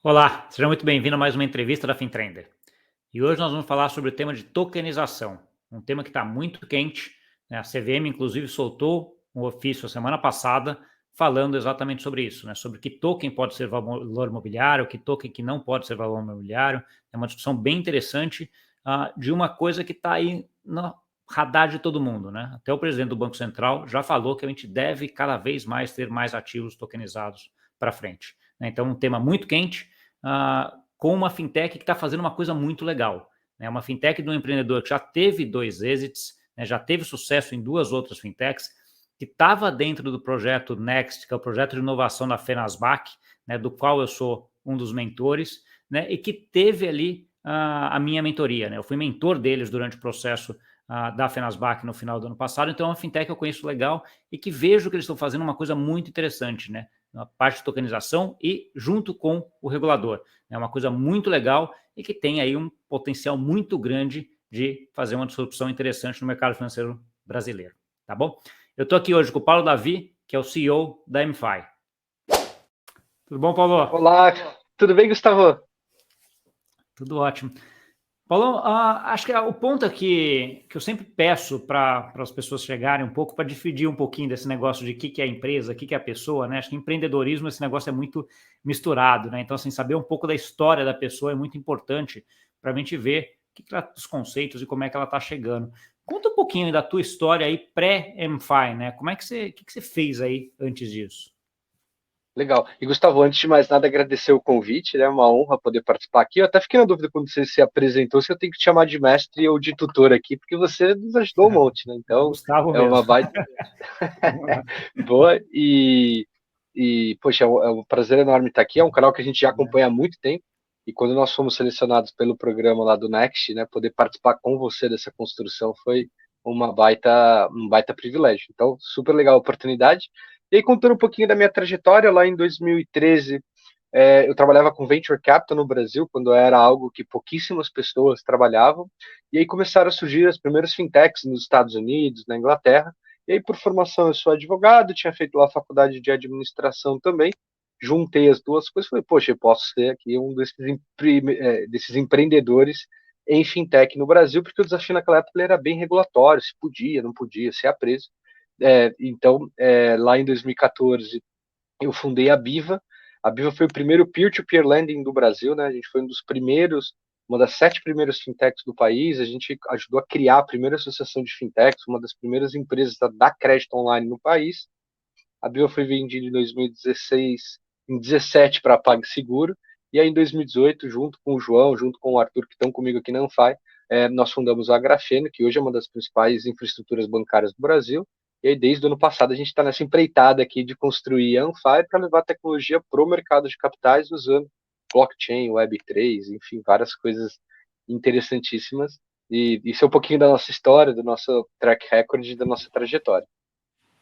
Olá, seja muito bem-vindo a mais uma entrevista da Fintrender. E hoje nós vamos falar sobre o tema de tokenização, um tema que está muito quente, né? A CVM, inclusive, soltou um ofício a semana passada falando exatamente sobre isso, né? Sobre que token pode ser valor imobiliário, que token que não pode ser valor imobiliário. É uma discussão bem interessante de uma coisa que está aí no radar de todo mundo, né? Até o presidente do Banco Central já falou que a gente deve cada vez mais ter mais ativos tokenizados para frente, né? Então, um tema muito quente, com uma fintech que está fazendo uma coisa muito legal, né? Uma fintech de um empreendedor que já teve 2 exits, né? Já teve sucesso em 2 outras fintechs, que estava dentro do projeto Next, que é o projeto de inovação da Fenasbac, né? Do qual eu sou um dos mentores, né? E que teve ali a minha mentoria, né? Eu fui mentor deles durante o processo da Fenasbac no final do ano passado, então é uma fintech que eu conheço legal e que vejo que eles estão fazendo uma coisa muito interessante, né? Na parte de tokenização e junto com o regulador. É uma coisa muito legal e que tem aí um potencial muito grande de fazer uma disrupção interessante no mercado financeiro brasileiro, tá bom? Eu estou aqui hoje com o Paulo Davi, que é o CEO da MFI. Tudo bom, Paulo? Olá, tudo bem, Gustavo? Tudo ótimo. Paulo, acho que o ponto aqui que eu sempre peço para as pessoas chegarem um pouco, para dividir um pouquinho desse negócio de o que é a empresa, o que é a pessoa, né? Acho que empreendedorismo, esse negócio é muito misturado, né? Então, assim, saber um pouco da história da pessoa é muito importante para a gente ver os conceitos e como é que ela está chegando. Conta um pouquinho da tua história aí pré-MFI, né? Como é que o que você fez aí antes disso? Legal. E Gustavo, antes de mais nada, agradecer o convite, né? É uma honra poder participar aqui. Eu até fiquei na dúvida quando você se apresentou se eu tenho que te chamar de mestre ou de tutor aqui, porque você nos ajudou um monte, né? Então, Gustavo é uma mesmo. baita boa. Poxa, é um prazer enorme estar aqui. É um canal que a gente já acompanha há muito tempo. E quando nós fomos selecionados pelo programa lá do Next, né, poder participar com você dessa construção foi um baita privilégio. Então, super legal a oportunidade. E aí, contando um pouquinho da minha trajetória, lá em 2013, eu trabalhava com Venture Capital no Brasil, quando era algo que pouquíssimas pessoas trabalhavam. E aí começaram a surgir as primeiras fintechs nos Estados Unidos, na Inglaterra. E aí, por formação, eu sou advogado, tinha feito lá a faculdade de administração também. Juntei as duas coisas e falei, poxa, eu posso ser aqui um desses empreendedores em fintech no Brasil, porque o desafio naquela época ele era bem regulatório, se podia, não podia, se ia preso. Lá em 2014, eu fundei a Biva. A Biva foi o primeiro peer-to-peer lending do Brasil, né? A gente foi um dos primeiros, uma das 7 primeiras fintechs do país. A gente ajudou a criar a primeira associação de fintechs, uma das primeiras empresas a dar crédito online no país. A Biva foi vendida em 2016, em 17 para a PagSeguro. E aí em 2018, junto com o João, junto com o Arthur, que estão comigo aqui na Anfai, nós fundamos a Grafeno, que hoje é uma das principais infraestruturas bancárias do Brasil. E aí, desde o ano passado, a gente está nessa empreitada aqui de construir a Anfai para levar a tecnologia para o mercado de capitais usando blockchain, Web3, enfim, várias coisas interessantíssimas. E isso é um pouquinho da nossa história, do nosso track record e da nossa trajetória.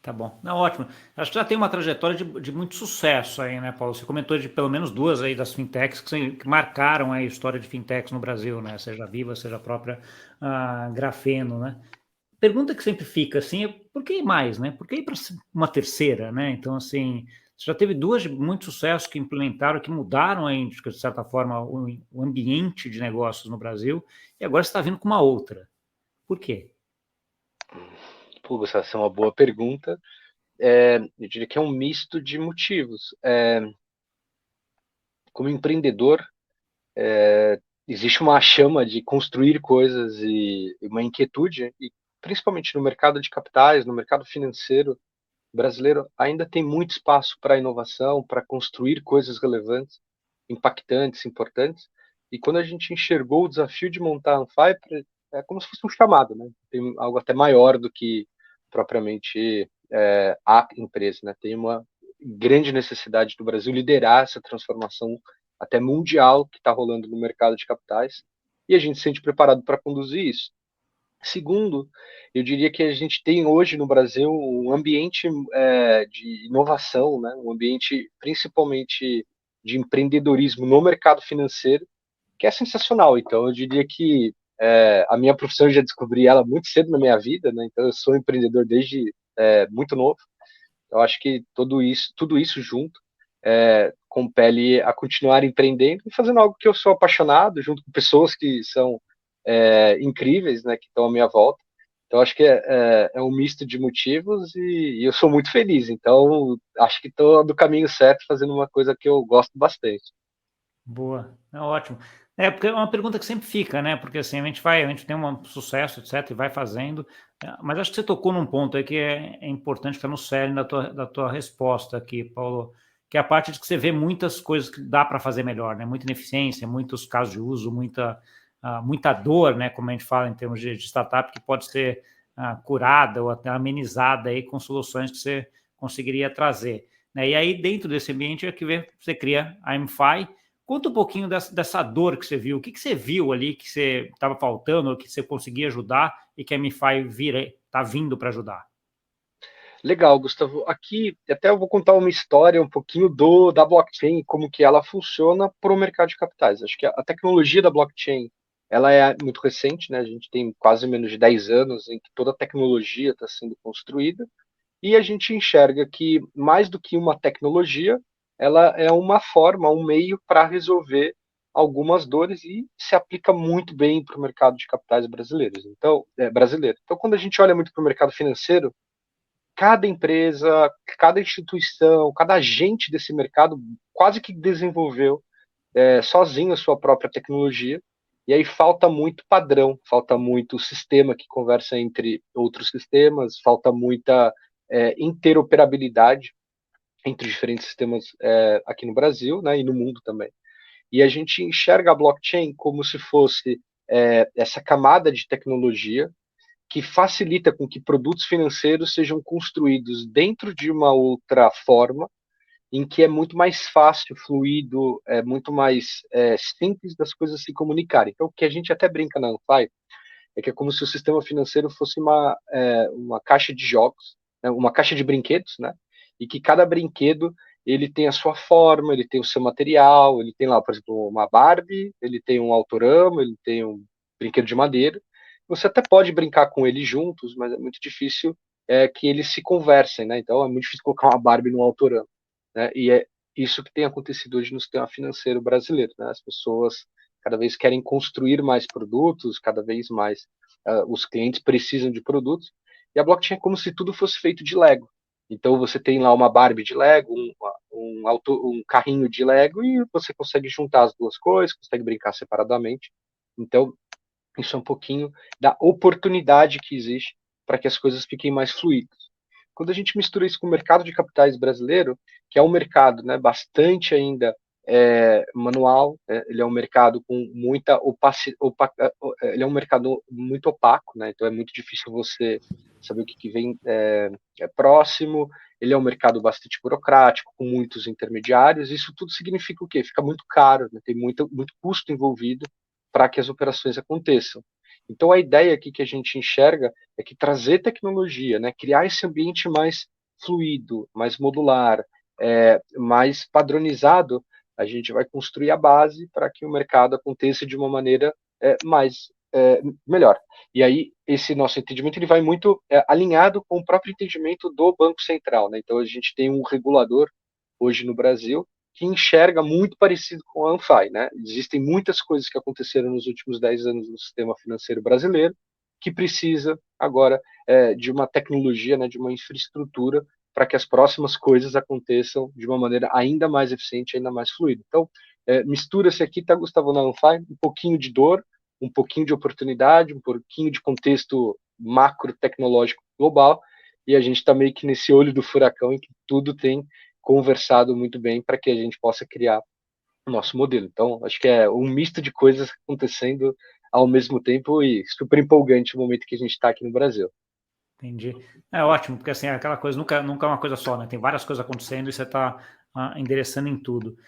Tá bom. Não, ótimo. Acho que já tem uma trajetória de muito sucesso aí, né, Paulo? Você comentou de pelo menos 2 aí das fintechs que marcaram aí a história de fintechs no Brasil, né? Seja a Viva, seja a própria Grafeno, né? Pergunta que sempre fica assim é por que mais, né? Por que ir para uma terceira, né? Então, assim, você já teve 2 de muito sucesso que implementaram, que mudaram aí, de certa forma, o ambiente de negócios no Brasil, e agora você está vindo com uma outra. Por quê? Pô, Gustavo, essa é uma boa pergunta. Eu diria que é um misto de motivos. Como empreendedor, existe uma chama de construir coisas e uma inquietude, e principalmente no mercado de capitais, no mercado financeiro brasileiro, ainda tem muito espaço para inovação, para construir coisas relevantes, impactantes, importantes. E quando a gente enxergou o desafio de montar a Anfai, é como se fosse um chamado, né? Tem algo até maior do que propriamente a empresa, né? Tem uma grande necessidade do Brasil liderar essa transformação até mundial que está rolando no mercado de capitais, e a gente se sente preparado para conduzir isso. Segundo, eu diria que a gente tem hoje no Brasil um ambiente de inovação, né? Um ambiente principalmente de empreendedorismo no mercado financeiro, que é sensacional. Então, eu diria que a minha profissão eu já descobri ela muito cedo na minha vida, né? Então, eu sou empreendedor desde muito novo. Eu acho que tudo isso junto compele a continuar empreendendo e fazendo algo que eu sou apaixonado, junto com pessoas que são incríveis, né, que estão à minha volta. Então, acho que é um misto de motivos e eu sou muito feliz. Então, acho que estou do caminho certo, fazendo uma coisa que eu gosto bastante. Boa, é ótimo. É, porque é uma pergunta que sempre fica, né, porque assim, a gente tem um sucesso, etc, e vai fazendo, mas acho que você tocou num ponto aí que é importante, que tá no cerne da tua resposta aqui, Paulo, que é a parte de que você vê muitas coisas que dá para fazer melhor, né, muita ineficiência, muitos casos de uso, muita dor, né, como a gente fala em termos de startup, que pode ser curada ou até amenizada aí com soluções que você conseguiria trazer, né, e aí dentro desse ambiente é que você cria a MFi. Conta um pouquinho dessa dor que você viu. O que você viu ali que você estava faltando, ou que você conseguia ajudar e que a MiFi está vindo para ajudar? Legal, Gustavo. Aqui até eu vou contar uma história um pouquinho da blockchain, como que ela funciona para o mercado de capitais. Acho que a tecnologia da blockchain ela é muito recente, né? A gente tem quase menos de 10 anos em que toda a tecnologia está sendo construída e a gente enxerga que mais do que uma tecnologia, ela é uma forma, um meio para resolver algumas dores e se aplica muito bem para o mercado de capitais brasileiros. Então, brasileiro. Então, quando a gente olha muito para o mercado financeiro, cada empresa, cada instituição, cada agente desse mercado quase que desenvolveu sozinho a sua própria tecnologia. E aí falta muito padrão, falta muito sistema que conversa entre outros sistemas, falta muita interoperabilidade entre diferentes sistemas aqui no Brasil, né, e no mundo também. E a gente enxerga a blockchain como se fosse essa camada de tecnologia que facilita com que produtos financeiros sejam construídos dentro de uma outra forma, em que é muito mais fácil, fluido, é muito mais simples das coisas se comunicarem. Então, o que a gente até brinca na Anfai é que é como se o sistema financeiro fosse uma caixa de jogos, né, uma caixa de brinquedos, né? E que cada brinquedo ele tem a sua forma, ele tem o seu material, ele tem lá, por exemplo, uma Barbie, ele tem um autorama, ele tem um brinquedo de madeira. Você até pode brincar com eles juntos, mas é muito difícil que eles se conversem, né? Então é muito difícil colocar uma Barbie num autorama, né? E é isso que tem acontecido hoje no sistema financeiro brasileiro, né? As pessoas cada vez querem construir mais produtos, cada vez mais os clientes precisam de produtos, e a blockchain é como se tudo fosse feito de Lego. Então você tem lá uma Barbie de Lego, um carrinho de Lego, e você consegue juntar as duas coisas, consegue brincar separadamente. Então, isso é um pouquinho da oportunidade que existe para que as coisas fiquem mais fluídas. Quando a gente mistura isso com o mercado de capitais brasileiro, que é um mercado, né, bastante ainda manual, ele é um mercado com muita ele é um mercado muito opaco, né, então é muito difícil você saber o que vem próximo, ele é um mercado bastante burocrático, com muitos intermediários, isso tudo significa o quê? Fica muito caro, né, tem muito custo envolvido para que as operações aconteçam. Então, a ideia aqui que a gente enxerga é que trazer tecnologia, né, criar esse ambiente mais fluido, mais modular, mais padronizado, a gente vai construir a base para que o mercado aconteça de uma maneira melhor. E aí, esse nosso entendimento ele vai muito alinhado com o próprio entendimento do Banco Central. Né? Então, a gente tem um regulador hoje no Brasil que enxerga muito parecido com a Anfai. Né? Existem muitas coisas que aconteceram nos últimos 10 anos no sistema financeiro brasileiro que precisa agora de uma tecnologia, né, de uma infraestrutura para que as próximas coisas aconteçam de uma maneira ainda mais eficiente, ainda mais fluida. Então, mistura-se aqui, tá, Gustavo, na Anfai, um pouquinho de dor, um pouquinho de oportunidade, um pouquinho de contexto macro tecnológico global, e a gente está meio que nesse olho do furacão em que tudo tem conversado muito bem para que a gente possa criar o nosso modelo. Então, acho que é um misto de coisas acontecendo ao mesmo tempo e super empolgante o momento que a gente está aqui no Brasil. Entendi. É ótimo, porque assim, aquela coisa nunca é uma coisa só, né? Tem várias coisas acontecendo e você está endereçando em tudo.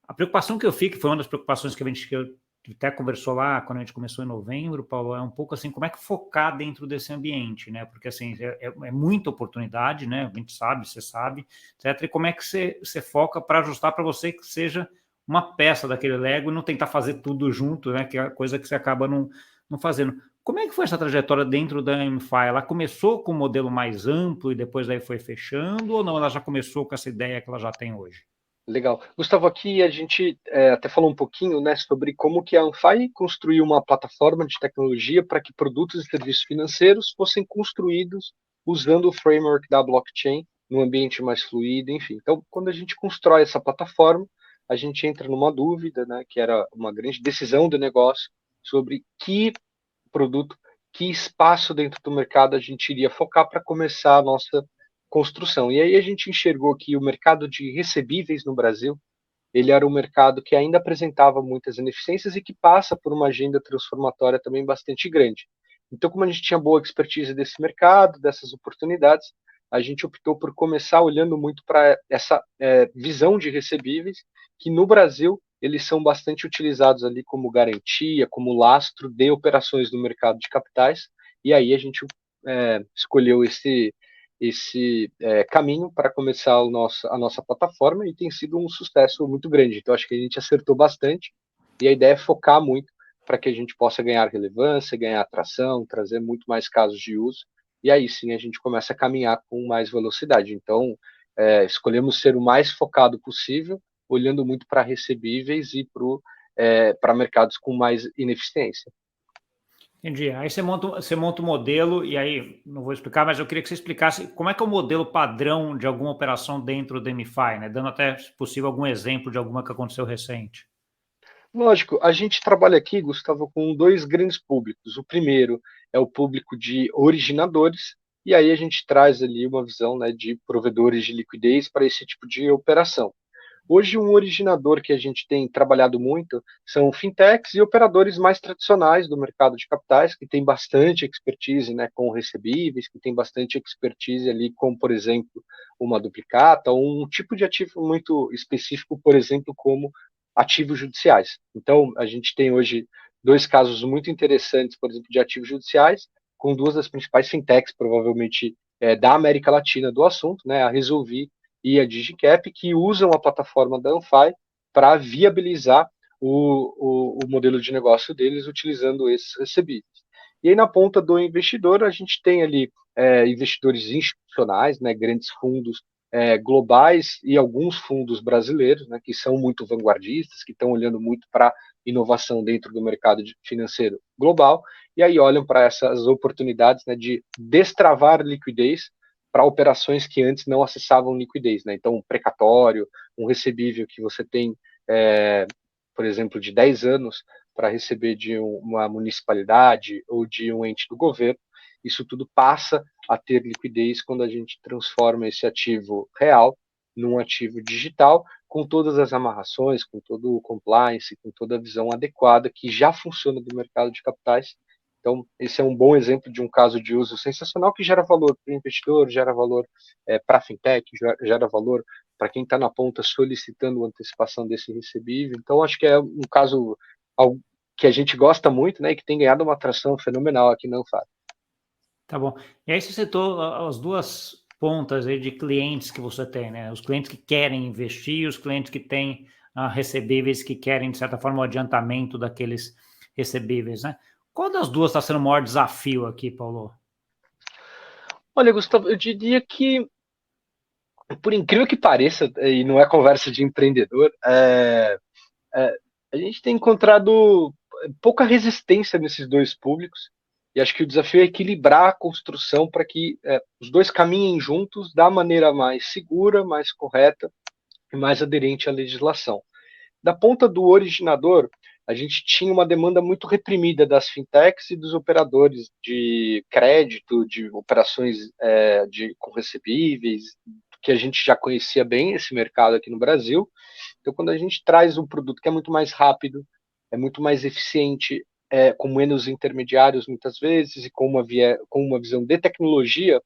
A preocupação que eu fico, foi uma das preocupações que eu até conversou lá quando a gente começou em novembro, Paulo, é um pouco assim, como é que focar dentro desse ambiente, né? Porque assim, é muita oportunidade, né? A gente sabe, você sabe, etc. E como é que você foca para ajustar para você que seja uma peça daquele Lego e não tentar fazer tudo junto, né? Que é a coisa que você acaba não fazendo. Como é que foi essa trajetória dentro da MFI? Ela começou com um modelo mais amplo e depois daí foi fechando, ou não? Ela já começou com essa ideia que ela já tem hoje? Legal. Gustavo, aqui a gente até falou um pouquinho, né, sobre como que a Anfai construiu uma plataforma de tecnologia para que produtos e serviços financeiros fossem construídos usando o framework da blockchain num ambiente mais fluido, enfim. Então, quando a gente constrói essa plataforma, a gente entra numa dúvida, né, que era uma grande decisão de negócio sobre que produto, que espaço dentro do mercado a gente iria focar para começar a nossa construção. E aí a gente enxergou que o mercado de recebíveis no Brasil, ele era um mercado que ainda apresentava muitas ineficiências e que passa por uma agenda transformatória também bastante grande. Então, como a gente tinha boa expertise desse mercado, dessas oportunidades, a gente optou por começar olhando muito para essa visão de recebíveis, que no Brasil eles são bastante utilizados ali como garantia, como lastro de operações no mercado de capitais, e aí a gente escolheu esse caminho para começar a nossa plataforma e tem sido um sucesso muito grande. Então, acho que a gente acertou bastante e a ideia é focar muito para que a gente possa ganhar relevância, ganhar atração, trazer muito mais casos de uso e aí sim a gente começa a caminhar com mais velocidade. Então, escolhemos ser o mais focado possível, olhando muito para recebíveis e para mercados com mais ineficiência. Entendi. Aí você monta o modelo, e aí não vou explicar, mas eu queria que você explicasse como é que é o modelo padrão de alguma operação dentro do MFI, né? Dando até, se possível, algum exemplo de alguma que aconteceu recente. Lógico, a gente trabalha aqui, Gustavo, com dois grandes públicos. O primeiro é o público de originadores, e aí a gente traz ali uma visão, né, de provedores de liquidez para esse tipo de operação. Hoje, um originador que a gente tem trabalhado muito são fintechs e operadores mais tradicionais do mercado de capitais, que têm bastante expertise, né, com recebíveis, que têm bastante expertise ali com, por exemplo, uma duplicata ou um tipo de ativo muito específico, por exemplo, como ativos judiciais. Então, a gente tem hoje dois casos muito interessantes, por exemplo, de ativos judiciais, com duas das principais fintechs, provavelmente da América Latina do assunto, né, a Resolvi e a Digicap, que usam a plataforma da Anfai para viabilizar o modelo de negócio deles utilizando esses recebíveis. E aí, na ponta do investidor, a gente tem ali investidores institucionais, né, grandes fundos globais e alguns fundos brasileiros, né, que são muito vanguardistas, que estão olhando muito para inovação dentro do mercado financeiro global, e aí olham para essas oportunidades, né, de destravar liquidez para operações que antes não acessavam liquidez. Né? Então, um precatório, um recebível que você tem, por exemplo, de 10 anos para receber de uma municipalidade ou de um ente do governo, isso tudo passa a ter liquidez quando a gente transforma esse ativo real num ativo digital, com todas as amarrações, com todo o compliance, com toda a visão adequada que já funciona do mercado de capitais. Então, esse é um bom exemplo de um caso de uso sensacional que gera valor para o investidor, gera valor para a fintech, gera valor para quem está na ponta solicitando antecipação desse recebível. Então, acho que é um caso que a gente gosta muito, né, e que tem ganhado uma atração fenomenal aqui na Anfap. Tá bom. E aí você citou as duas pontas aí de clientes que você tem, né? Os clientes que querem investir e os clientes que têm recebíveis que querem, de certa forma, o adiantamento daqueles recebíveis, né? Qual das duas está sendo o maior desafio aqui, Paulo? Olha, Gustavo, eu diria que, por incrível que pareça, e não é conversa de empreendedor, é, a gente tem encontrado pouca resistência nesses dois públicos, e acho que o desafio é equilibrar a construção para que os dois caminhem juntos da maneira mais segura, mais correta e mais aderente à legislação. Da ponta do originador, a gente tinha uma demanda muito reprimida das fintechs e dos operadores de crédito, de operações com recebíveis, que a gente já conhecia bem esse mercado aqui no Brasil. Então, quando a gente traz um produto que é muito mais rápido, é muito mais eficiente, com menos intermediários muitas vezes e com uma visão de tecnologia,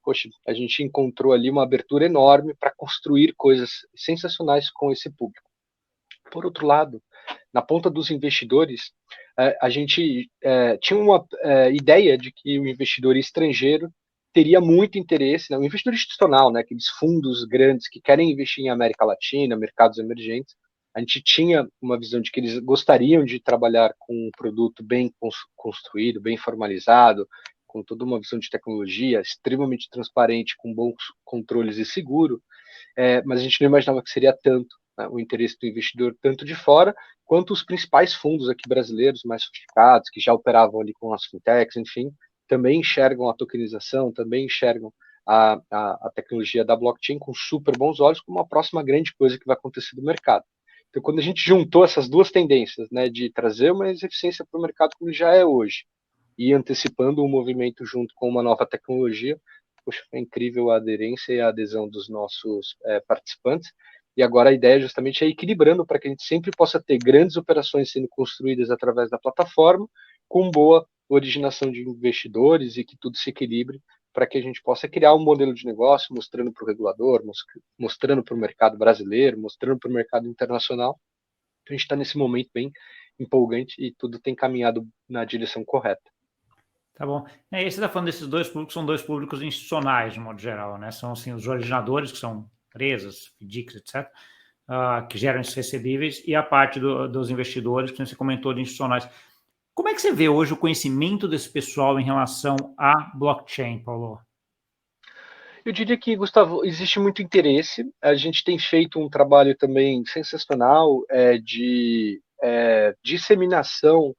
poxa, a gente encontrou ali uma abertura enorme para construir coisas sensacionais com esse público. Por outro lado, na ponta dos investidores, a gente tinha uma ideia de que o investidor estrangeiro teria muito interesse, né, o investidor institucional, né, aqueles fundos grandes que querem investir em América Latina, mercados emergentes, a gente tinha uma visão de que eles gostariam de trabalhar com um produto bem construído, bem formalizado, com toda uma visão de tecnologia extremamente transparente, com bons controles e seguro, mas a gente não imaginava que seria tanto, né, o interesse do investidor, tanto de fora, quanto os principais fundos aqui brasileiros, mais sofisticados, que já operavam ali com as fintechs, enfim, também enxergam a tokenização, também enxergam a tecnologia da blockchain com super bons olhos como uma próxima grande coisa que vai acontecer no mercado. Então, quando a gente juntou essas duas tendências, né, de trazer mais eficiência para o mercado como já é hoje, e antecipando o movimento junto com uma nova tecnologia, poxa, foi incrível a aderência e a adesão dos nossos participantes. E agora a ideia justamente é equilibrando para que a gente sempre possa ter grandes operações sendo construídas através da plataforma, com boa originação de investidores e que tudo se equilibre para que a gente possa criar um modelo de negócio mostrando para o regulador, mostrando para o mercado brasileiro, mostrando para o mercado internacional. Então a gente está nesse momento bem empolgante e tudo tem caminhado na direção correta. Tá bom. E aí você está falando desses dois públicos, são dois públicos institucionais, de modo geral, né? São, assim, os originadores, que são empresas, FDICs, etc., que geram esses recebíveis, e a parte dos investidores, que você comentou, de institucionais. Como é que você vê hoje o conhecimento desse pessoal em relação à blockchain, Paulo? Eu diria que, Gustavo, existe muito interesse. A gente tem feito um trabalho também sensacional de disseminação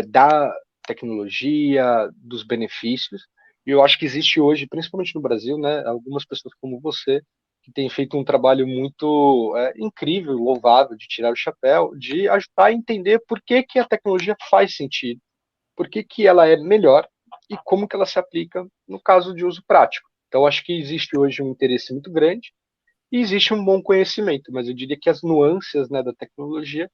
da tecnologia, dos benefícios. E eu acho que existe hoje, principalmente no Brasil, né, algumas pessoas como você, que têm feito um trabalho muito incrível, louvável, de tirar o chapéu, de ajudar a entender por que, que a tecnologia faz sentido, por que, que ela é melhor e como que ela se aplica no caso de uso prático. Então, acho que existe hoje um interesse muito grande e existe um bom conhecimento, mas eu diria que as nuances, né, da tecnologia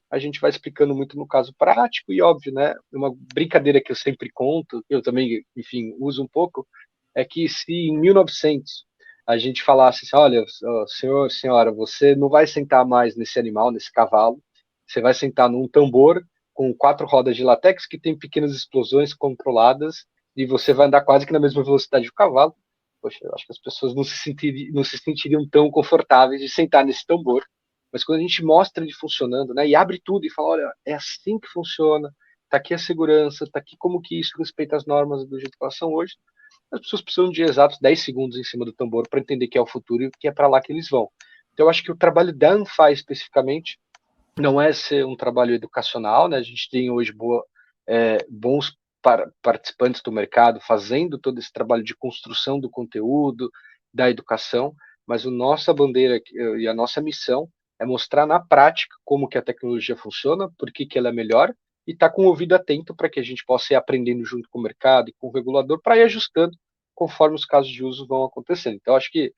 a gente vai explicando muito no caso prático e óbvio, né? Uma brincadeira que eu sempre conto, eu também, enfim, uso um pouco, é que se em 1900 a gente falasse assim, olha, senhor, senhora, você não vai sentar mais nesse animal, nesse cavalo, você vai sentar num tambor com 4 rodas de látex que tem pequenas explosões controladas e você vai andar quase que na mesma velocidade do cavalo. Poxa, eu acho que as pessoas não se sentiriam tão confortáveis de sentar nesse tambor, mas quando a gente mostra ele funcionando, né, e abre tudo e fala, olha, é assim que funciona, tá aqui a segurança, tá aqui como que isso respeita as normas do jeito que elas são hoje, as pessoas precisam de exatos 10 segundos em cima do tambor para entender que é o futuro e que é para lá que eles vão. Então, eu acho que o trabalho da Anfai especificamente não é ser um trabalho educacional, né? A gente tem hoje bons participantes do mercado fazendo todo esse trabalho de construção do conteúdo, da educação, mas a nossa bandeira e a nossa missão é mostrar na prática como que a tecnologia funciona, por que ela é melhor, e estar com o ouvido atento para que a gente possa ir aprendendo junto com o mercado e com o regulador para ir ajustando conforme os casos de uso vão acontecendo. Então, acho que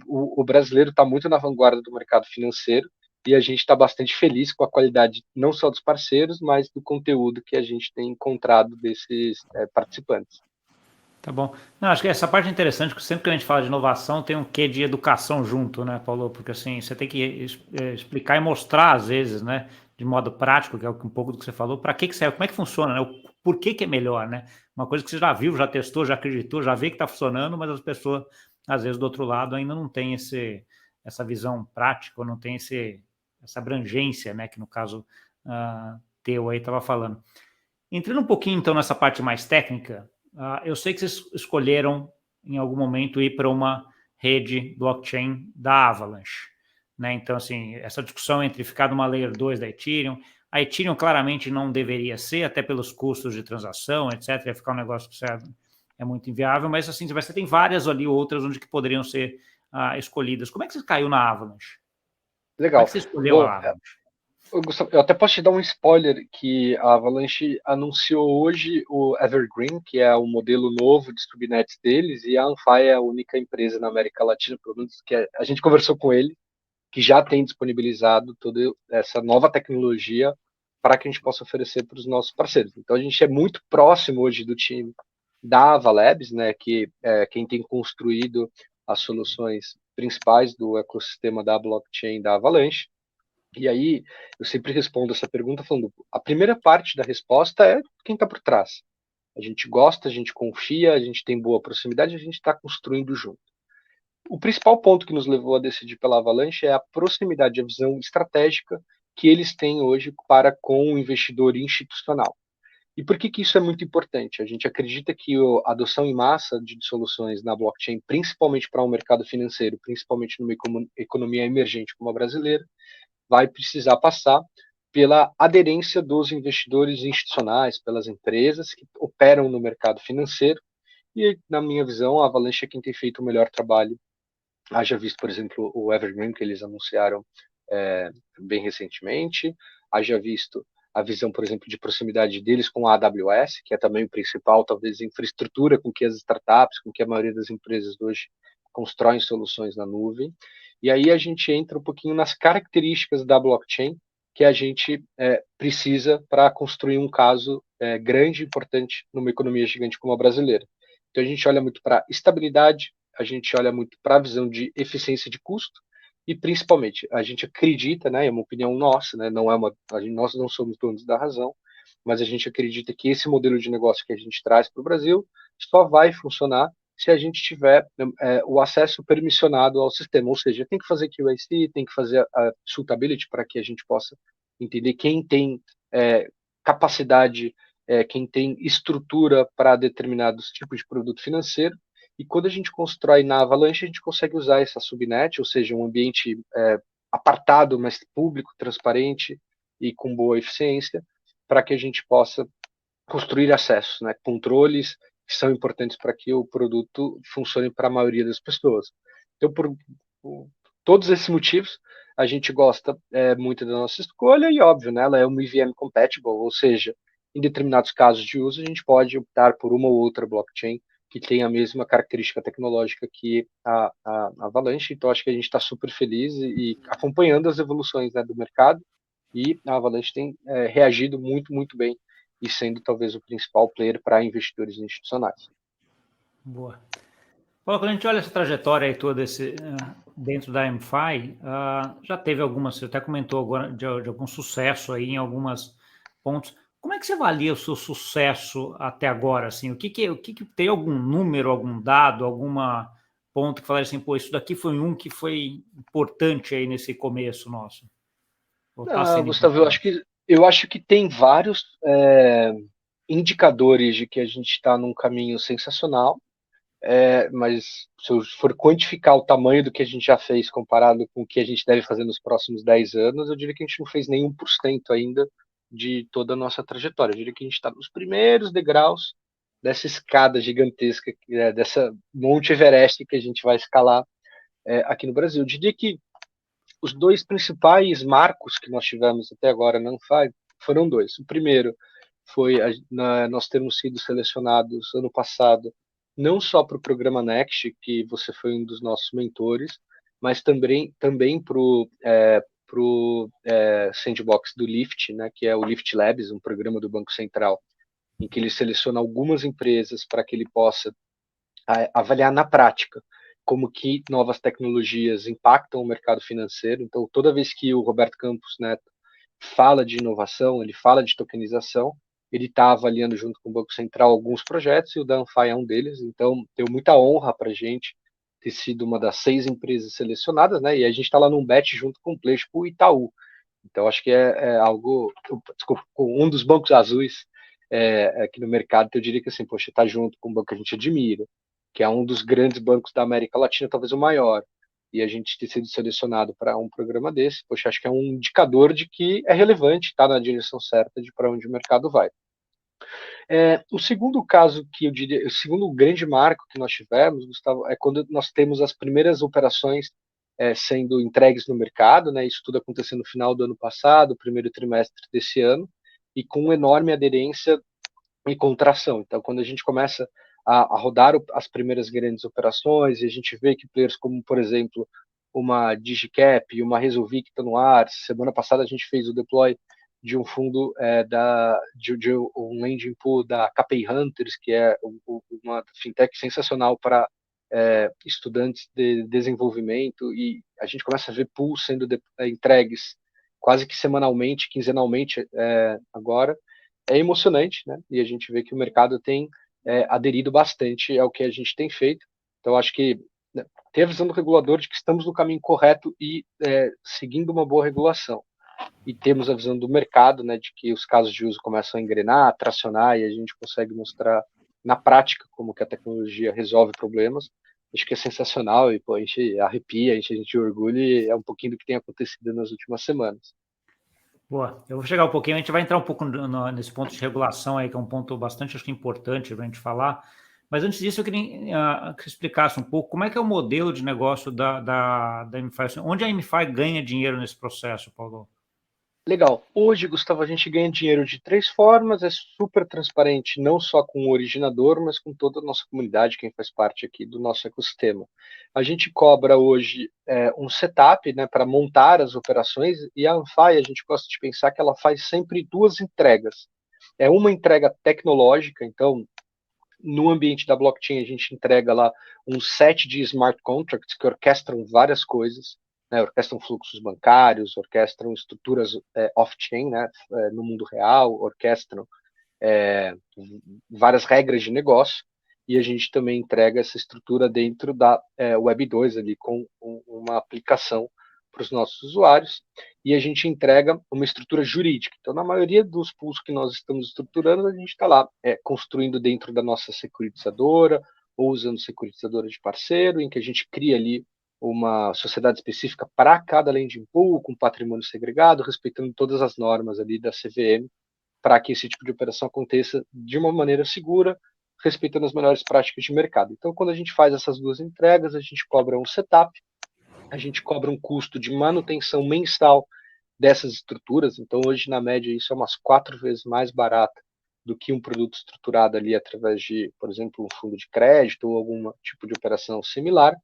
o brasileiro está muito na vanguarda do mercado financeiro e a gente está bastante feliz com a qualidade não só dos parceiros, mas do conteúdo que a gente tem encontrado desses participantes. Tá bom. Não, acho que essa parte é interessante, porque sempre que a gente fala de inovação, tem um quê de educação junto, né, Paulo? Porque assim, você tem que explicar e mostrar, às vezes, né, de modo prático, que é um pouco do que você falou, para que serve, como é que funciona, né? O por que é melhor, né? Uma coisa que você já viu, já testou, já acreditou, já vê que está funcionando, mas as pessoas, às vezes, do outro lado, ainda não tem essa visão prática, ou não tem essa abrangência, né, que no caso teu aí estava falando. Entrando um pouquinho, então, nessa parte mais técnica, eu sei que vocês escolheram, em algum momento, ir para uma rede blockchain da Avalanche, né? Então, assim, essa discussão entre ficar numa Layer 2 da Ethereum, a Ethereum claramente não deveria ser, até pelos custos de transação, etc., ia ficar um negócio que é muito inviável, mas, assim, você tem várias ali, outras, onde que poderiam ser escolhidas. Como é que você caiu na Avalanche? Como é Legal. que você escolheu Bom, a Avalanche? Gustavo, eu até posso te dar um spoiler que a Avalanche anunciou hoje o Evergreen, que é o modelo novo de subnets deles, e a Anfai é a única empresa na América Latina, pelo menos que a gente conversou com ele, que já tem disponibilizado toda essa nova tecnologia para que a gente possa oferecer para os nossos parceiros. Então a gente é muito próximo hoje do time da Ava Labs, né, que é quem tem construído as soluções principais do ecossistema da blockchain da Avalanche. E aí, eu sempre respondo essa pergunta falando: a primeira parte da resposta é quem está por trás. A gente gosta, a gente confia, a gente tem boa proximidade, a gente está construindo junto. O principal ponto que nos levou a decidir pela Avalanche é a proximidade, a visão estratégica que eles têm hoje para com o investidor institucional. E por que isso é muito importante? A gente acredita que a adoção em massa de soluções na blockchain, principalmente para o mercado financeiro, principalmente numa economia emergente como a brasileira, vai precisar passar pela aderência dos investidores institucionais, pelas empresas que operam no mercado financeiro. E, na minha visão, a Avalanche é quem tem feito o melhor trabalho. Haja visto, por exemplo, o Evergreen, que eles anunciaram bem recentemente, haja visto a visão, por exemplo, de proximidade deles com a AWS, que é também o principal, talvez, infraestrutura com que as startups, com que a maioria das empresas hoje constroem soluções na nuvem. E aí a gente entra um pouquinho nas características da blockchain que a gente precisa para construir um caso grande e importante numa economia gigante como a brasileira. Então a gente olha muito para estabilidade, a gente olha muito para a visão de eficiência de custo, e principalmente a gente acredita, né, é uma opinião nossa, né, não é uma, nós não somos donos da razão, mas a gente acredita que esse modelo de negócio que a gente traz para o Brasil só vai funcionar se a gente tiver o acesso permissionado ao sistema, ou seja, tem que fazer QAC, tem que fazer a suitability para que a gente possa entender quem tem capacidade, quem tem estrutura para determinados tipos de produto financeiro. E quando a gente constrói na Avalanche, a gente consegue usar essa subnet, ou seja, um ambiente apartado, mas público, transparente e com boa eficiência, para que a gente possa construir acessos, né, controles que são importantes para que o produto funcione para a maioria das pessoas. Então, por todos esses motivos, a gente gosta muito da nossa escolha e, óbvio, né, ela é uma EVM compatible, ou seja, em determinados casos de uso, a gente pode optar por uma ou outra blockchain que tem a mesma característica tecnológica que a Avalanche. Então, acho que a gente está super feliz e acompanhando as evoluções, né, do mercado, e a Avalanche tem reagido muito, muito bem e sendo talvez o principal player para investidores institucionais. Boa. Paulo, quando a gente olha essa trajetória aí toda dentro da MFI, já teve algumas, você até comentou agora de algum sucesso aí em alguns pontos. Como é que você avalia o seu sucesso até agora? Assim, o que tem algum número, algum dado, alguma ponto que fala assim, pô, isso daqui foi um que foi importante aí nesse começo nosso? Ou está sendo Gustavo, importante? eu acho que tem vários indicadores de que a gente está num caminho sensacional, mas se eu for quantificar o tamanho do que a gente já fez comparado com o que a gente deve fazer nos próximos 10 anos, eu diria que a gente não fez nem 1% ainda de toda a nossa trajetória. Eu diria que a gente está nos primeiros degraus dessa escada gigantesca, dessa Monte Everest que a gente vai escalar aqui no Brasil. Eu diria que os dois principais marcos que nós tivemos até agora na Anfai foram dois. O primeiro foi nós termos sido selecionados ano passado não só para o programa Next, que você foi um dos nossos mentores, mas também para o sandbox do Lift, né, que é o Lift Labs, um programa do Banco Central, em que ele seleciona algumas empresas para que ele possa avaliar na prática como que novas tecnologias impactam o mercado financeiro. Então, toda vez que o Roberto Campos Neto fala de inovação, ele fala de tokenização, ele está avaliando junto com o Banco Central alguns projetos e o da Anfai é um deles. Então, deu muita honra para a gente ter sido uma das 6 empresas selecionadas, né? E a gente está lá num bet junto com o Players tipo o Itaú. Então, acho que é algo, desculpa, um dos bancos azuis aqui no mercado, então eu diria que assim, poxa, está junto com um banco que a gente admira, que é um dos grandes bancos da América Latina, talvez o maior, e a gente ter sido selecionado para um programa desse, poxa, acho que é um indicador de que é relevante, está na direção certa de para onde o mercado vai. O segundo caso que eu diria, o segundo grande marco que nós tivemos, Gustavo, é quando nós temos as primeiras operações sendo entregues no mercado, né? Isso tudo acontecendo no final do ano passado, primeiro trimestre desse ano, e com enorme aderência e contração. Então, quando a gente começa a rodar as primeiras grandes operações e a gente vê que players como, por exemplo, uma Digicap e uma Resolvi que está no ar, semana passada a gente fez o deploy de um fundo de um lending pool da KPI Hunters, que é uma fintech sensacional para estudantes de desenvolvimento, e a gente começa a ver pools sendo entregues quase que semanalmente, quinzenalmente agora. É emocionante, né? E a gente vê que o mercado tem aderido bastante ao que a gente tem feito. Então, acho que ter a visão do regulador de que estamos no caminho correto e seguindo uma boa regulação. e temos a visão do mercado, né, de que os casos de uso começam a engrenar, tracionar, e a gente consegue mostrar na prática como que a tecnologia resolve problemas. Acho que é sensacional e pô, a gente arrepia, a gente orgulha e é um pouquinho do que tem acontecido nas últimas semanas. Boa, eu vou chegar um pouquinho, a gente vai entrar um pouco nesse ponto de regulação aí, que é um ponto bastante, acho que importante para a gente falar. Mas antes disso, eu queria que você explicasse um pouco como é que é o modelo de negócio da MFI. Onde a MFI ganha dinheiro nesse processo, Paulo? Legal. Hoje, Gustavo, a gente ganha dinheiro de três formas, é super transparente, não só com o originador, mas com toda a nossa comunidade, quem faz parte aqui do nosso ecossistema. A gente cobra hoje um setup, né, para montar as operações, e a Anfai, a gente gosta de pensar que ela faz sempre duas entregas. É uma entrega tecnológica, então, no ambiente da blockchain, a gente entrega lá um set de smart contracts que orquestram várias coisas, né, orquestram fluxos bancários, orquestram estruturas off-chain, né, no mundo real, orquestram é, várias regras de negócio, e a gente também entrega essa estrutura dentro da Web 2 ali, com uma aplicação para os nossos usuários, e a gente entrega uma estrutura jurídica. Então, na maioria dos pools que nós estamos estruturando, a gente está lá construindo dentro da nossa securitizadora, ou usando securitizadora de parceiro, em que a gente cria ali uma sociedade específica para cada lending pool, com patrimônio segregado, respeitando todas as normas ali da CVM, para que esse tipo de operação aconteça de uma maneira segura, respeitando as melhores práticas de mercado. Então, quando a gente faz essas duas entregas, a gente cobra um setup, a gente cobra um custo de manutenção mensal dessas estruturas. Então, hoje, na média, isso é umas 4 vezes mais barato do que um produto estruturado ali através de, por exemplo, um fundo de crédito ou algum tipo de operação similar.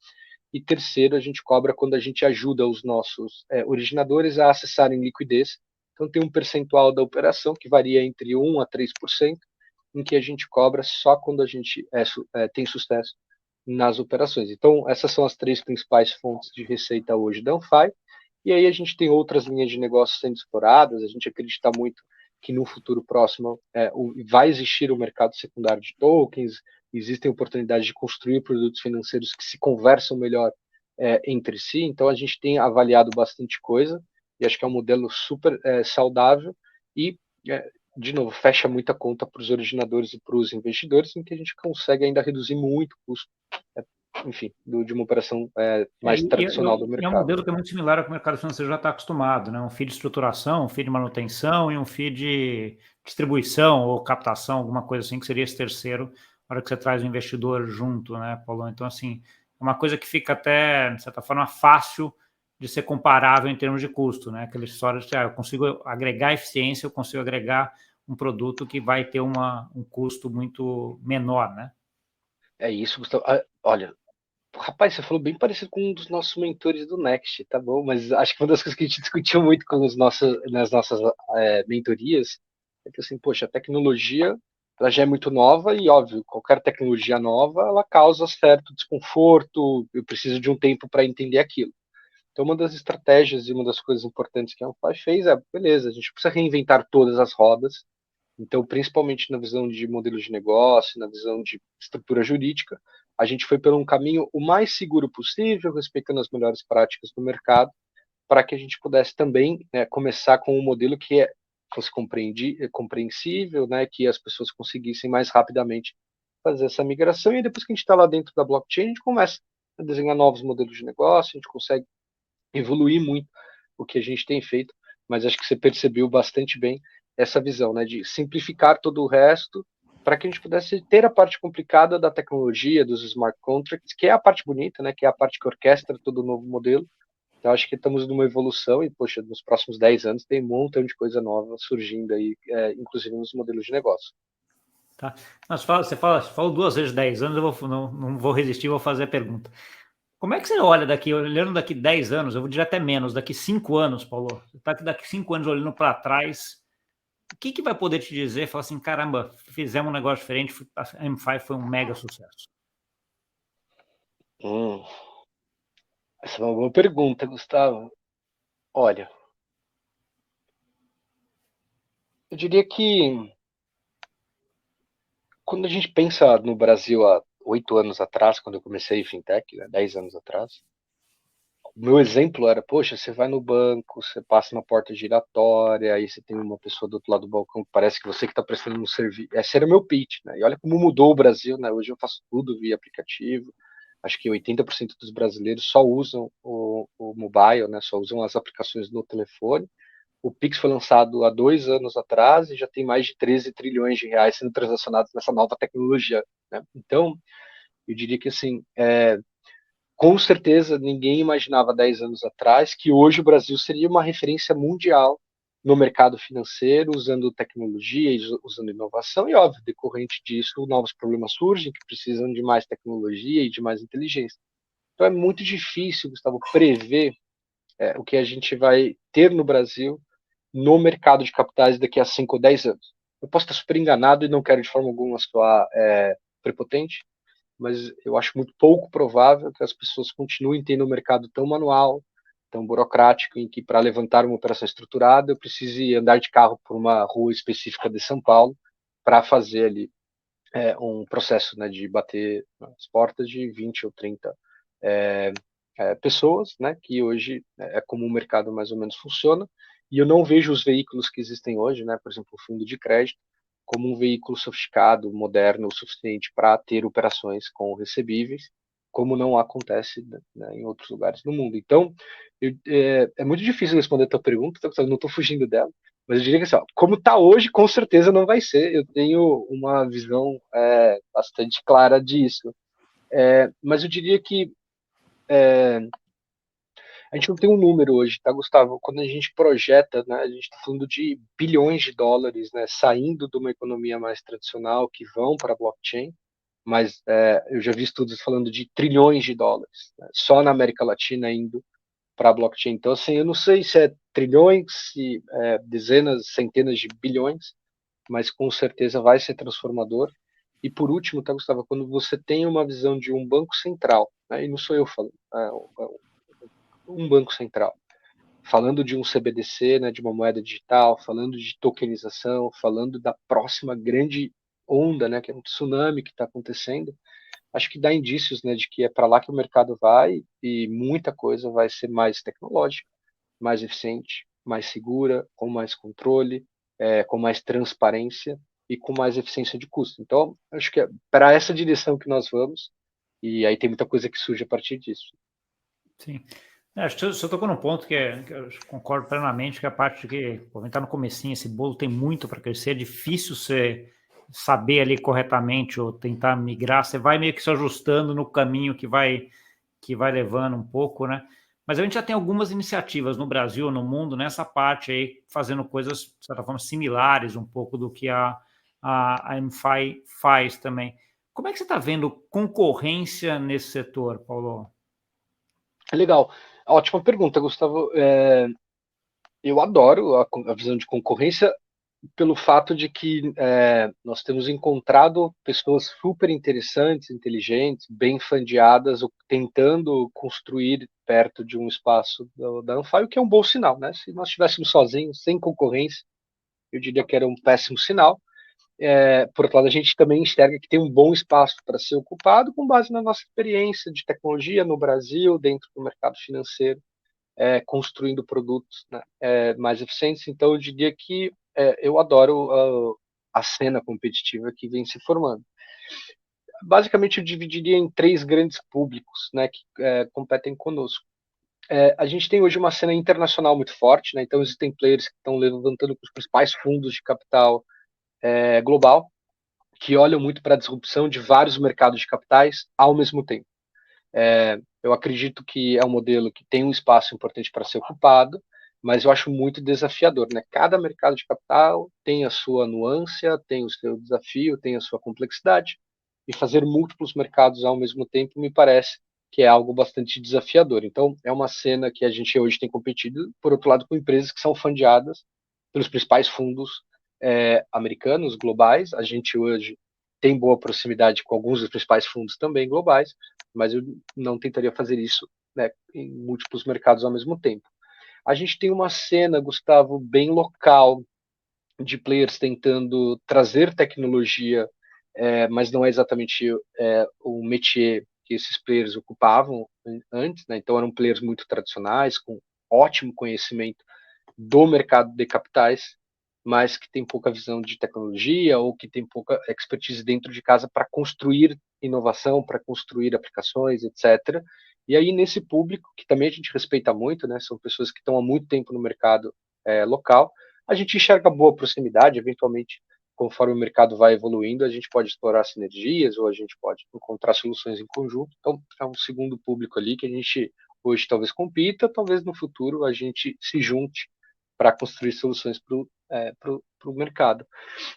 E terceiro, a gente cobra quando a gente ajuda os nossos originadores a acessarem liquidez. Então, tem um percentual da operação que varia entre 1 a 3%, em que a gente cobra só quando a gente tem sucesso nas operações. Então, essas são as três principais fontes de receita hoje da Anfai. E aí a gente tem outras linhas de negócio sendo exploradas. A gente acredita muito que no futuro próximo vai existir o mercado secundário de tokens, existem oportunidades de construir produtos financeiros que se conversam melhor entre si. Então a gente tem avaliado bastante coisa e acho que é um modelo super saudável e, de novo, fecha muita conta para os originadores e para os investidores, em que a gente consegue ainda reduzir muito o custo, enfim, de uma operação mais tradicional do É um mercado. modelo que é muito similar ao que o mercado financeiro já está acostumado, né? Um FII de estruturação, um FII de manutenção e um FII de distribuição ou captação, alguma coisa assim, que seria esse terceiro, na hora que você traz o investidor junto, né, Paulo? Então, assim, é uma coisa que fica até, de certa forma, fácil de ser comparável em termos de custo, né? Aquela história de, eu consigo agregar eficiência, eu consigo agregar um produto que vai ter um custo muito menor, né? É isso, Gustavo. Olha, rapaz, você falou bem parecido com um dos nossos mentores do Next, tá bom? Mas acho que uma das coisas que a gente discutiu muito nas nossas mentorias é que, assim, poxa, a tecnologia ela já é muito nova e, óbvio, qualquer tecnologia nova, ela causa certo desconforto, eu preciso de um tempo para entender aquilo. Então, uma das estratégias e uma das coisas importantes que a Ampli fez é, beleza, a gente precisa reinventar todas as rodas, então, principalmente na visão de modelo de negócio, na visão de estrutura jurídica, a gente foi por um caminho o mais seguro possível, respeitando as melhores práticas do mercado, para que a gente pudesse também começar com um modelo que fosse compreensível, né, que as pessoas conseguissem mais rapidamente fazer essa migração. E depois que a gente está lá dentro da blockchain, a gente começa a desenhar novos modelos de negócio, a gente consegue evoluir muito o que a gente tem feito, mas acho que você percebeu bastante bem essa visão, né, de simplificar todo o resto para que a gente pudesse ter a parte complicada da tecnologia, dos smart contracts, que é a parte bonita, né, que é a parte que orquestra todo o novo modelo. Então, acho que estamos numa evolução e, poxa, nos próximos 10 anos tem um montão de coisa nova surgindo aí, inclusive nos modelos de negócio. Tá? Mas você falou 2 vezes 10 anos, eu não vou resistir, vou fazer a pergunta. Como é que você olha daqui, olhando daqui 10 anos, eu vou dizer até menos, daqui 5 anos, Paulo? Você está aqui daqui 5 anos olhando para trás, o que vai poder te dizer? Falar assim, caramba, fizemos um negócio diferente, a M5 foi um mega sucesso. Hum, essa é uma boa pergunta, Gustavo. Olha, eu diria que quando a gente pensa no Brasil há 8 anos atrás, quando eu comecei fintech, né, 10 anos atrás, O meu exemplo era, poxa, você vai no banco, você passa na porta giratória, aí você tem uma pessoa do outro lado do balcão que parece que você que está prestando um serviço. Esse era o meu pitch, né? E olha como mudou o Brasil, né? Hoje eu faço tudo via aplicativo. Acho que 80% dos brasileiros só usam o mobile, né? Só usam as aplicações no telefone. O Pix foi lançado há 2 anos atrás e já tem mais de 13 trilhões de reais sendo transacionados nessa nova tecnologia, né? Então, eu diria que assim, com certeza ninguém imaginava 10 anos atrás que hoje o Brasil seria uma referência mundial no mercado financeiro, usando tecnologia, usando inovação, e óbvio, decorrente disso, novos problemas surgem que precisam de mais tecnologia e de mais inteligência. Então é muito difícil, Gustavo, prever o que a gente vai ter no Brasil no mercado de capitais daqui a 5 ou 10 anos. Eu posso estar super enganado e não quero de forma alguma soar prepotente, mas eu acho muito pouco provável que as pessoas continuem tendo um mercado tão manual, tão burocrático, em que para levantar uma operação estruturada eu precise andar de carro por uma rua específica de São Paulo para fazer ali um processo, né, de bater as portas de 20 ou 30 é, pessoas, né, que hoje é como o mercado mais ou menos funciona, e eu não vejo os veículos que existem hoje, né, por exemplo, o fundo de crédito, como um veículo sofisticado, moderno o suficiente para ter operações com recebíveis, como não acontece, né, em outros lugares do mundo. Então, é muito difícil responder a tua pergunta, eu não estou fugindo dela, mas eu diria que assim, ó, como está hoje, com certeza não vai ser. Eu tenho uma visão bastante clara disso. Mas eu diria que a gente não tem um número hoje, tá, Gustavo? Quando a gente projeta, né, a gente está falando de bilhões de dólares, né, saindo de uma economia mais tradicional que vão para a blockchain, mas eu já vi estudos falando de trilhões de dólares, né, só na América Latina indo para a blockchain. Então, assim, eu não sei se é trilhões, se é dezenas, centenas de bilhões, mas com certeza vai ser transformador. E por último, tá, Gustavo, quando você tem uma visão de um banco central, né, e não sou eu falando, um banco central, falando de um CBDC, né, de uma moeda digital, falando de tokenização, falando da próxima grande onda, né, que é um tsunami que está acontecendo, acho que dá indícios, né, de que é para lá que o mercado vai e muita coisa vai ser mais tecnológica, mais eficiente, mais segura, com mais controle, com mais transparência e com mais eficiência de custo. Então, acho que é para essa direção que nós vamos, e aí tem muita coisa que surge a partir disso. Sim. Acho que você tocou num ponto que eu concordo plenamente, que é a parte de que, pô, está no comecinho, esse bolo tem muito para crescer, é difícil você saber ali corretamente ou tentar migrar, você vai meio que se ajustando no caminho que vai levando um pouco, né? Mas a gente já tem algumas iniciativas no Brasil, no mundo, nessa parte aí, fazendo coisas, de certa forma, similares um pouco do que a MFI faz também. Como é que você está vendo concorrência nesse setor, Paulo? Legal. Ótima pergunta, Gustavo. Eu adoro a visão de concorrência pelo fato de que nós temos encontrado pessoas super interessantes, inteligentes, bem fundeadas, tentando construir perto de um espaço da Anfai, o que é um bom sinal, né? Se nós estivéssemos sozinhos, sem concorrência, eu diria que era um péssimo sinal. Por outro lado, a gente também enxerga que tem um bom espaço para ser ocupado com base na nossa experiência de tecnologia no Brasil, dentro do mercado financeiro, construindo produtos, né, mais eficientes. Então, eu diria que eu adoro a cena competitiva que vem se formando. Basicamente, eu dividiria em três grandes públicos, né, que competem conosco. A gente tem hoje uma cena internacional muito forte, né, então existem players que estão levantando os principais fundos de capital global, que olham muito para a disrupção de vários mercados de capitais ao mesmo tempo. Eu acredito que é um modelo que tem um espaço importante para ser ocupado, mas eu acho muito desafiador, né? Cada mercado de capital tem a sua nuance, tem o seu desafio, tem a sua complexidade, e fazer múltiplos mercados ao mesmo tempo me parece que é algo bastante desafiador. Então, é uma cena que a gente hoje tem competido, por outro lado, com empresas que são fundeadas pelos principais fundos americanos, globais. A gente hoje tem boa proximidade com alguns dos principais fundos também globais, mas eu não tentaria fazer isso, né, em múltiplos mercados ao mesmo tempo. A gente tem uma cena, Gustavo, bem local, de players tentando trazer tecnologia, mas não é exatamente o métier que esses players ocupavam antes, né? Então eram players muito tradicionais, com ótimo conhecimento do mercado de capitais, mas que tem pouca visão de tecnologia ou que tem pouca expertise dentro de casa para construir inovação, para construir aplicações, etc. E aí, nesse público, que também a gente respeita muito, né, são pessoas que estão há muito tempo no mercado local, a gente enxerga boa proximidade, eventualmente, conforme o mercado vai evoluindo, a gente pode explorar sinergias ou a gente pode encontrar soluções em conjunto. Então, é um segundo público ali que a gente hoje talvez compita, talvez no futuro a gente se junte para construir soluções para o mercado.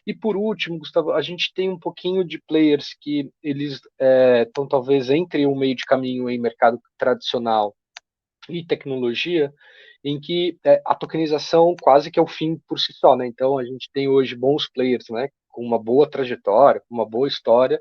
E por último, Gustavo, a gente tem um pouquinho de players que eles estão talvez entre o meio de caminho em mercado tradicional e tecnologia, em que a tokenização quase que é o fim por si só, né? Então a gente tem hoje bons players, né, com uma boa trajetória, com uma boa história,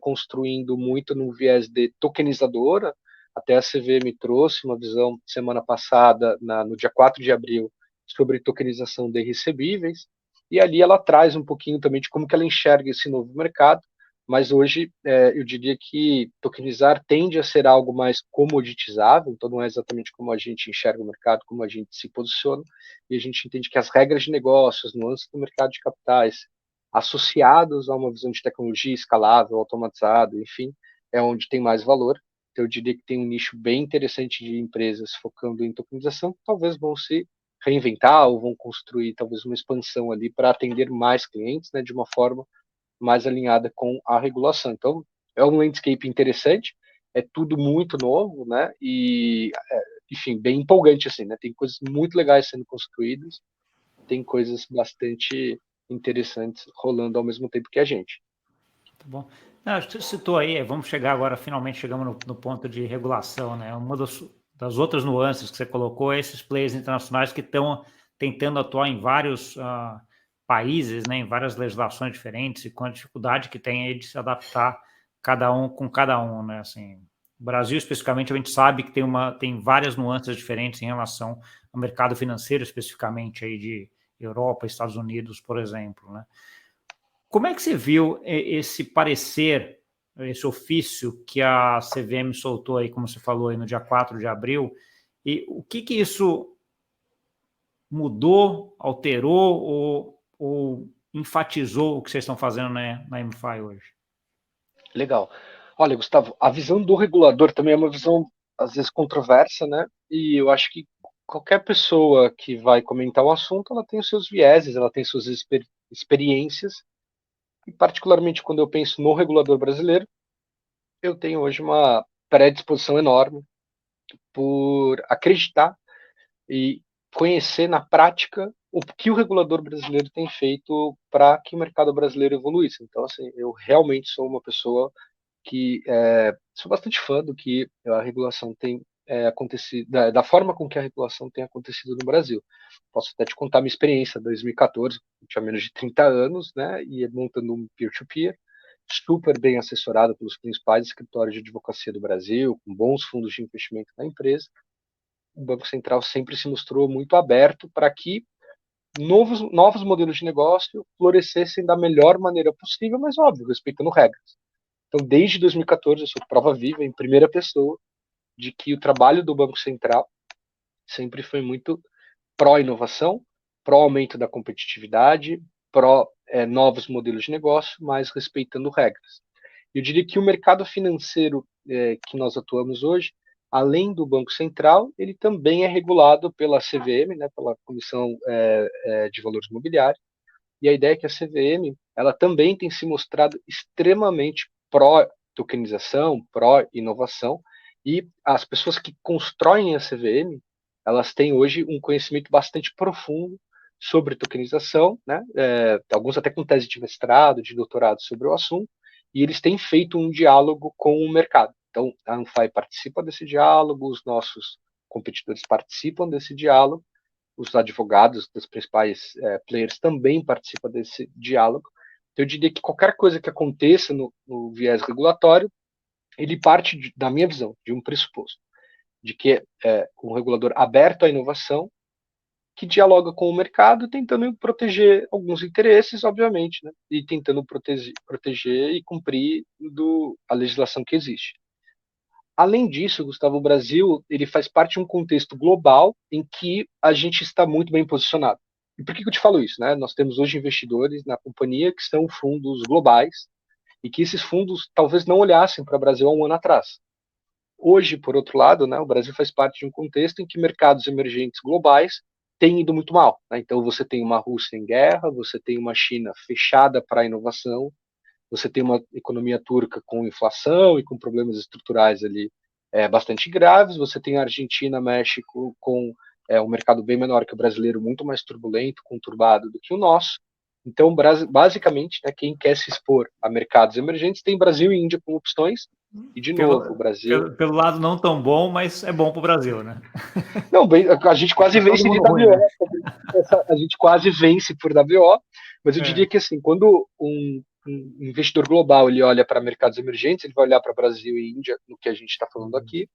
construindo muito no viés de tokenizadora. Até a CVM trouxe uma visão semana passada, no dia 4 de abril, sobre tokenização de recebíveis, e ali ela traz um pouquinho também de como que ela enxerga esse novo mercado, mas hoje eu diria que tokenizar tende a ser algo mais comoditizável, então não é exatamente como a gente enxerga o mercado, como a gente se posiciona, e a gente entende que as regras de negócio, as nuances do mercado de capitais, associados a uma visão de tecnologia escalável, automatizada, enfim, é onde tem mais valor. Então, eu diria que tem um nicho bem interessante de empresas focando em tokenização, que talvez vão se reinventar ou vão construir talvez uma expansão ali para atender mais clientes, né, de uma forma mais alinhada com a regulação. Então, é um landscape interessante, é tudo muito novo, né? E, enfim, bem empolgante, assim, né? Tem coisas muito legais sendo construídas, tem coisas bastante interessantes rolando ao mesmo tempo que a gente. Tá bom. Não, você citou aí, vamos chegar agora, finalmente chegamos no ponto de regulação, né? Uma das outras nuances que você colocou é esses players internacionais que estão tentando atuar em vários países, né, em várias legislações diferentes e com a dificuldade que tem aí de se adaptar cada um com cada um, né? Assim, o Brasil especificamente a gente sabe que tem várias nuances diferentes em relação ao mercado financeiro especificamente aí de Europa, Estados Unidos, por exemplo, né? Como é que você viu esse parecer, esse ofício que a CVM soltou aí, como você falou, aí no dia 4 de abril, e o que isso mudou, alterou ou enfatizou o que vocês estão fazendo na MFI hoje? Legal. Olha, Gustavo, a visão do regulador também é uma visão, às vezes, controversa, né? E eu acho que qualquer pessoa que vai comentar um assunto, ela tem os seus vieses, ela tem suas experiências, e particularmente quando eu penso no regulador brasileiro, eu tenho hoje uma predisposição enorme por acreditar e conhecer na prática o que o regulador brasileiro tem feito para que o mercado brasileiro evoluísse. Então, assim, eu realmente sou uma pessoa que sou bastante fã do que a regulação tem acontecido, da forma com que a regulação tem acontecido no Brasil. Posso até te contar minha experiência, 2014, eu tinha menos de 30 anos, né, e montando um peer-to-peer, super bem assessorado pelos principais escritórios de advocacia do Brasil, com bons fundos de investimento na empresa. O Banco Central sempre se mostrou muito aberto para que novos modelos de negócio florescessem da melhor maneira possível, mas óbvio, respeitando regras. Então, desde 2014, eu sou prova viva, em primeira pessoa, de que o trabalho do Banco Central sempre foi muito pró-inovação, pró-aumento da competitividade, pró-novos modelos de negócio, mas respeitando regras. Eu diria que o mercado financeiro que nós atuamos hoje, além do Banco Central, ele também é regulado pela CVM, né, pela Comissão de Valores Imobiliários, e a ideia é que a CVM ela também tem se mostrado extremamente pró-tokenização, pró-inovação, e as pessoas que constroem a CVM, elas têm hoje um conhecimento bastante profundo sobre tokenização, né? Alguns até com tese de mestrado, de doutorado sobre o assunto, e eles têm feito um diálogo com o mercado. Então, a Anfai participa desse diálogo, os nossos competidores participam desse diálogo, os advogados dos principais players também participam desse diálogo. Então, eu diria que qualquer coisa que aconteça no viés regulatório, ele parte, da minha visão, de um pressuposto, de que é um regulador aberto à inovação, que dialoga com o mercado, tentando proteger alguns interesses, obviamente, né? E tentando proteger e cumprir a legislação que existe. Além disso, Gustavo, o Brasil ele faz parte de um contexto global em que a gente está muito bem posicionado. E por que eu te falo isso? Né? Nós temos hoje investidores na companhia que são fundos globais e que esses fundos talvez não olhassem para o Brasil há um ano atrás. Hoje, por outro lado, né, o Brasil faz parte de um contexto em que mercados emergentes globais têm ido muito mal. Né? Então, você tem uma Rússia em guerra, você tem uma China fechada para a inovação, você tem uma economia turca com inflação e com problemas estruturais ali bastante graves, você tem a Argentina, México com um mercado bem menor que o brasileiro, muito mais turbulento, conturbado do que o nosso. Então, basicamente, né, quem quer se expor a mercados emergentes tem Brasil e Índia como opções, e de novo, o Brasil... Pelo lado não tão bom, mas é bom para o Brasil, né? Não, bem, a gente quase Tá todo vence de mundo ruim, WO, né? a gente quase vence por WO, mas eu É. diria que assim, quando um investidor global ele olha para mercados emergentes, ele vai olhar para Brasil e Índia, no que a gente está falando aqui,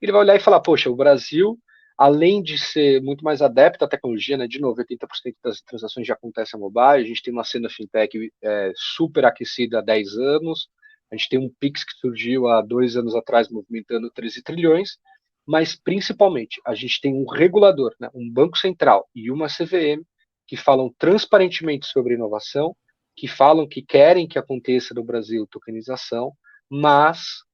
ele vai olhar e falar, poxa, o Brasil, além de ser muito mais adepto à tecnologia, né, de novo, 80% das transações já acontecem mobile, a gente tem uma cena fintech super aquecida há 10 anos, a gente tem um Pix que surgiu há 2 anos atrás movimentando 13 trilhões, mas principalmente a gente tem um regulador, né, um banco central e uma CVM que falam transparentemente sobre inovação, que falam que querem que aconteça no Brasil tokenização, mas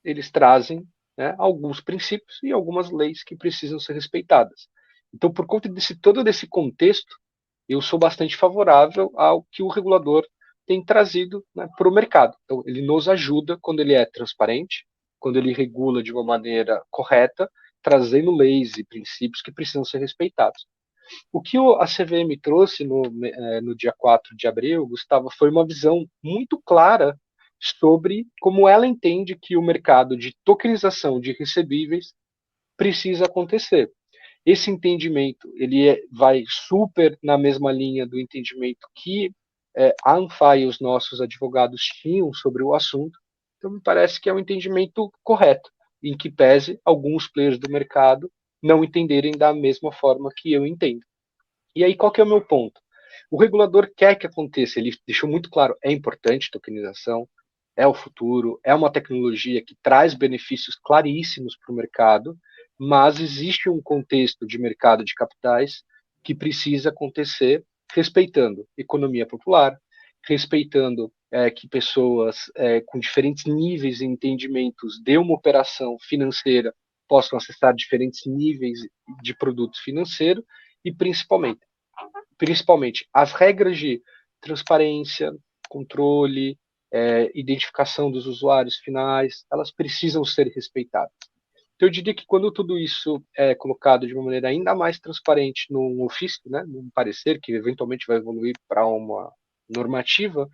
eles trazem, né, alguns princípios e algumas leis que precisam ser respeitadas. Então, por conta desse todo desse contexto, eu sou bastante favorável ao que o regulador tem trazido, né, para o mercado. Então, ele nos ajuda quando ele é transparente, quando ele regula de uma maneira correta, trazendo leis e princípios que precisam ser respeitados. O que a CVM trouxe no dia 4 de abril, Gustavo, foi uma visão muito clara sobre como ela entende que o mercado de tokenização de recebíveis precisa acontecer. Esse entendimento vai super na mesma linha do entendimento que a ANFA e os nossos advogados tinham sobre o assunto. Então, me parece que é um entendimento correto, em que pese alguns players do mercado não entenderem da mesma forma que eu entendo. E aí, qual que é o meu ponto? O regulador quer que aconteça, ele deixou muito claro, é importante tokenização, é o futuro, é uma tecnologia que traz benefícios claríssimos para o mercado, mas existe um contexto de mercado de capitais que precisa acontecer respeitando economia popular, respeitando que pessoas com diferentes níveis e entendimentos de uma operação financeira possam acessar diferentes níveis de produto financeiro e principalmente as regras de transparência, controle, identificação dos usuários finais, elas precisam ser respeitadas. Então, eu diria que quando tudo isso é colocado de uma maneira ainda mais transparente num ofício, né, num parecer, que eventualmente vai evoluir para uma normativa,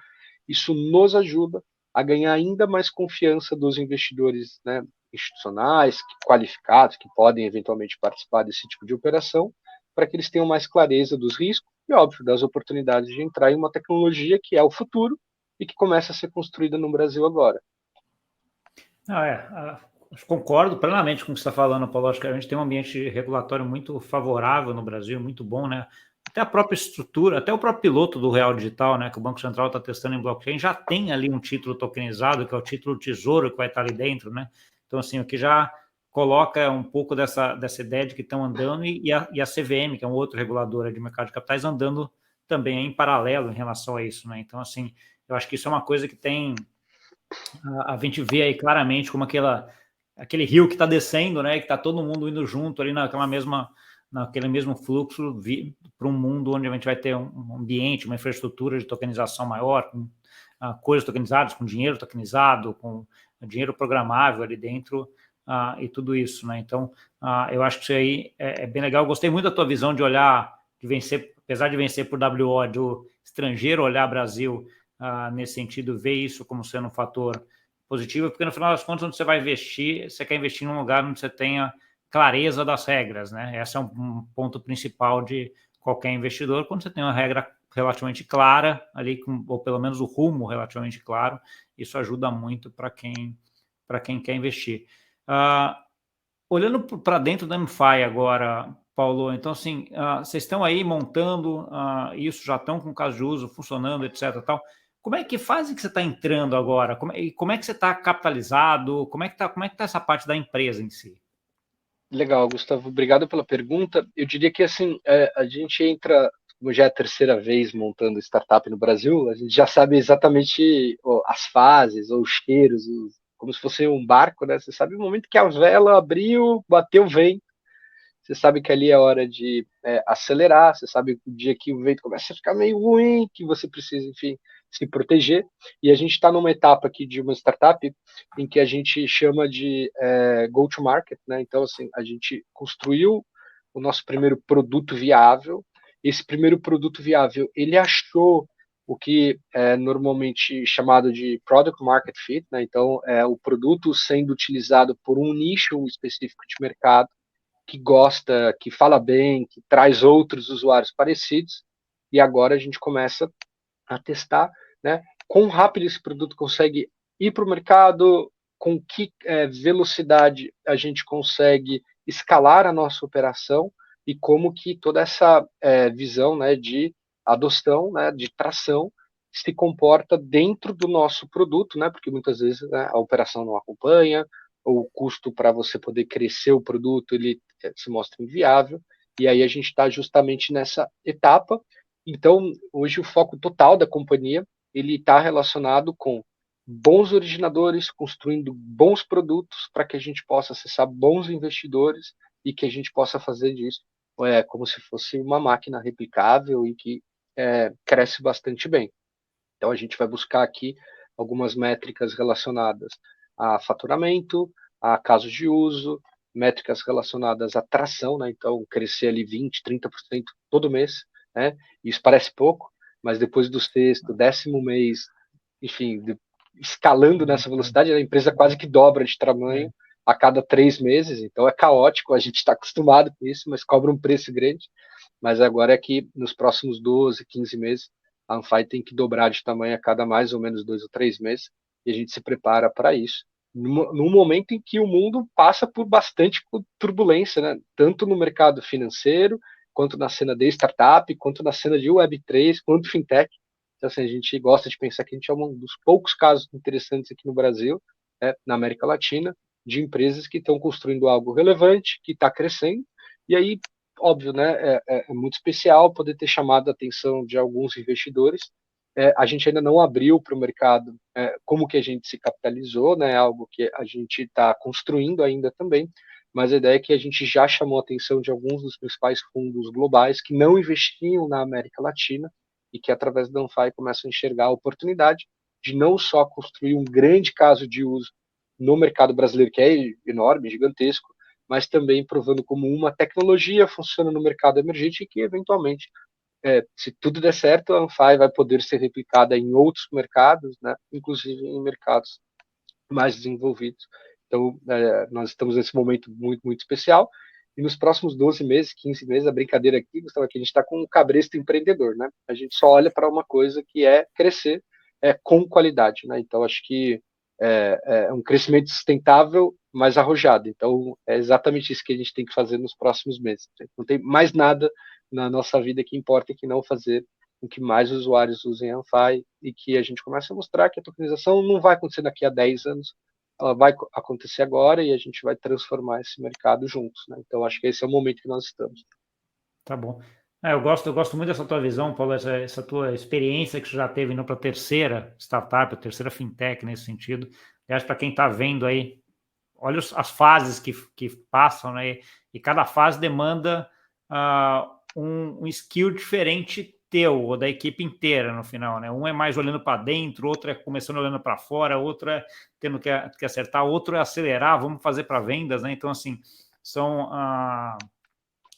isso nos ajuda a ganhar ainda mais confiança dos investidores, né, institucionais, qualificados, que podem eventualmente participar desse tipo de operação, para que eles tenham mais clareza dos riscos e, óbvio, das oportunidades de entrar em uma tecnologia que é o futuro e que começa a ser construída no Brasil agora. Concordo plenamente com o que você está falando, Paulo. Acho que a gente tem um ambiente regulatório muito favorável no Brasil, muito bom, né? Até a própria estrutura, até o próprio piloto do Real Digital, né, que o Banco Central está testando em blockchain, já tem ali um título tokenizado, que é o título Tesouro, que vai estar ali dentro, né? Então, assim, o que já coloca um pouco dessa ideia de que estão andando, e a CVM, que é um outro regulador de mercado de capitais, andando também em paralelo em relação a isso, né? Então, assim, eu acho que isso é uma coisa que tem... A gente vê aí claramente como aquele rio que está descendo, né? Que está todo mundo indo junto ali naquele mesmo fluxo para um mundo onde a gente vai ter um ambiente, uma infraestrutura de tokenização maior, com coisas tokenizadas, com dinheiro tokenizado, com dinheiro programável ali dentro, e tudo isso, né? Então, eu acho que isso aí é bem legal. Eu gostei muito da tua visão de olhar, de vencer, apesar de vencer por WO, do estrangeiro olhar Brasil nesse sentido, ver isso como sendo um fator positivo, porque no final das contas, onde você vai investir, você quer investir num lugar onde você tenha clareza das regras, né? Esse é um ponto principal de qualquer investidor. Quando você tem uma regra relativamente clara ali, ou pelo menos o rumo relativamente claro, isso ajuda muito para quem quer investir. Olhando para dentro da MFI agora, Paulo, então assim, vocês estão aí montando isso, já estão com caso de uso funcionando, etc. Tal. Como é que fase que você está entrando agora? Como é que você está capitalizado? Como é que tá essa parte da empresa em si? Legal, Gustavo, obrigado pela pergunta. Eu diria que assim, a gente entra, como já é a terceira vez montando startup no Brasil, a gente já sabe exatamente as fases, ou os cheiros, como se fosse um barco, né? Você sabe o momento que a vela abriu, bateu o vento, você sabe que ali é hora de acelerar, você sabe o dia que o vento começa a ficar meio ruim, que você precisa, enfim, se proteger. E a gente está numa etapa aqui de uma startup em que a gente chama de go-to-market, né? Então, assim, a gente construiu o nosso primeiro produto viável. Esse primeiro produto viável, ele achou o que é normalmente chamado de product market fit, né? Então, é o produto sendo utilizado por um nicho específico de mercado que gosta, que fala bem, que traz outros usuários parecidos, e agora a gente começa a testar, né? Quão rápido esse produto consegue ir para o mercado, com que velocidade a gente consegue escalar a nossa operação e como que toda essa visão, né, de adoção, né, de tração se comporta dentro do nosso produto, né? Porque muitas vezes, né, a operação não acompanha, ou o custo para você poder crescer o produto ele se mostra inviável, e aí a gente está justamente nessa etapa. Então, hoje o foco total da companhia ele está relacionado com bons originadores, construindo bons produtos para que a gente possa acessar bons investidores e que a gente possa fazer disso como se fosse uma máquina replicável e que cresce bastante bem. Então, a gente vai buscar aqui algumas métricas relacionadas a faturamento, a casos de uso, métricas relacionadas à tração, né? Então, crescer ali 20, 30% todo mês, né? Isso parece pouco, mas depois do sexto, décimo mês, enfim, escalando nessa velocidade, a empresa quase que dobra de tamanho a cada 3 meses, então é caótico, a gente está acostumado com isso, mas cobra um preço grande. Mas agora é que nos próximos 12, 15 meses, a Anfai tem que dobrar de tamanho a cada mais ou menos 2 ou 3 meses, e a gente se prepara para isso. No momento em que o mundo passa por bastante turbulência, né? Tanto no mercado financeiro, quanto na cena de startup, quanto na cena de Web3, quanto fintech. Então, assim, a gente gosta de pensar que a gente é um dos poucos casos interessantes aqui no Brasil, né, na América Latina, de empresas que estão construindo algo relevante, que está crescendo, e aí óbvio, né, é muito especial poder ter chamado a atenção de alguns investidores. A gente ainda não abriu para o mercado como que a gente se capitalizou, né, algo que a gente está construindo ainda também, mas a ideia é que a gente já chamou a atenção de alguns dos principais fundos globais que não investiam na América Latina e que, através da Anfai, começam a enxergar a oportunidade de não só construir um grande caso de uso no mercado brasileiro, que é enorme, gigantesco, mas também provando como uma tecnologia funciona no mercado emergente e que, eventualmente, se tudo der certo, a Anfai vai poder ser replicada em outros mercados, né, inclusive em mercados mais desenvolvidos. Então, nós estamos nesse momento muito, muito especial. E nos próximos 12 meses, 15 meses, a brincadeira aqui, Gustavo, aqui a gente está com um cabresto empreendedor, né? A gente só olha para uma coisa que é crescer com qualidade, né? Então, acho que é um crescimento sustentável, mas arrojado. Então, é exatamente isso que a gente tem que fazer nos próximos meses. Não tem mais nada na nossa vida que importa que não fazer com que mais usuários usem a Anfai e que a gente comece a mostrar que a tokenização não vai acontecer daqui a 10 anos, ela vai acontecer agora e a gente vai transformar esse mercado juntos, né? Então, acho que esse é o momento que nós estamos. Tá bom. Eu gosto muito dessa tua visão, Paulo, essa tua experiência que você já teve indo para a terceira startup, a terceira fintech nesse sentido. Aliás, para quem está vendo aí, olha as fases que passam, né? E cada fase demanda um skill diferente teu, ou da equipe inteira no final, né? Um é mais olhando para dentro, outro é começando olhando para fora, outro é tendo que acertar, outro é acelerar, vamos fazer para vendas, né? Então, assim, são,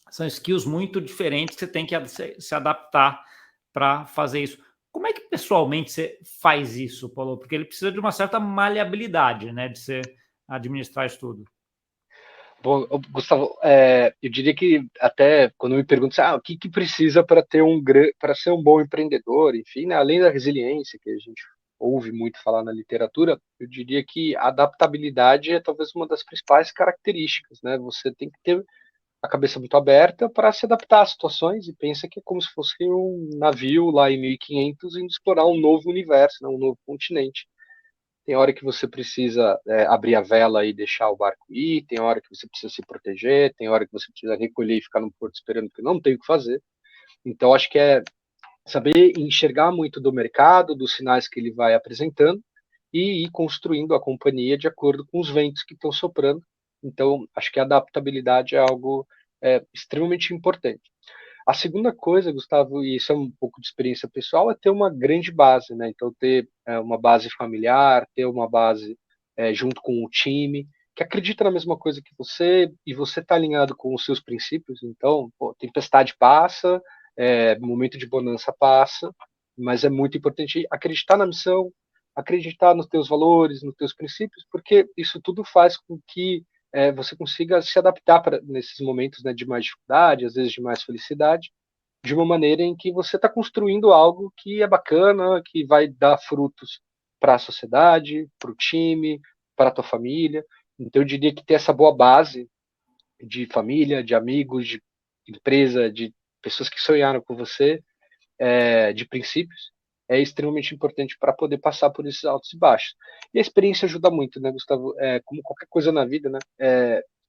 são skills muito diferentes que você tem que se adaptar para fazer isso. Como é que pessoalmente você faz isso, Paulo? Porque ele precisa de uma certa maleabilidade, né? De você administrar isso tudo. Bom, Gustavo, eu diria que até quando me perguntam o que precisa para ter para ser um bom empreendedor, enfim, né, além da resiliência que a gente ouve muito falar na literatura, eu diria que a adaptabilidade é talvez uma das principais características, né? Você tem que ter a cabeça muito aberta para se adaptar às situações e pensa que é como se fosse um navio lá em 1500 indo explorar um novo universo, né, um novo continente. Tem hora que você precisa abrir a vela e deixar o barco ir, tem hora que você precisa se proteger, tem hora que você precisa recolher e ficar no porto esperando que não tem o que fazer. Então, acho que é saber enxergar muito do mercado, dos sinais que ele vai apresentando e ir construindo a companhia de acordo com os ventos que estão soprando. Então, acho que a adaptabilidade é algo extremamente importante. A segunda coisa, Gustavo, e isso é um pouco de experiência pessoal, é ter uma grande base, né? Então, ter uma base familiar, ter uma base junto com o time, que acredita na mesma coisa que você, e você está alinhado com os seus princípios. Então, pô, tempestade passa, momento de bonança passa, mas é muito importante acreditar na missão, acreditar nos teus valores, nos teus princípios, porque isso tudo faz com que você consiga se adaptar nesses momentos, né, de mais dificuldade, às vezes de mais felicidade, de uma maneira em que você está construindo algo que é bacana, que vai dar frutos para a sociedade, para o time, para a tua família. Então, eu diria que ter essa boa base de família, de amigos, de empresa, de pessoas que sonharam com você, de princípios, é extremamente importante para poder passar por esses altos e baixos. E a experiência ajuda muito, né, Gustavo? Como qualquer coisa na vida, né?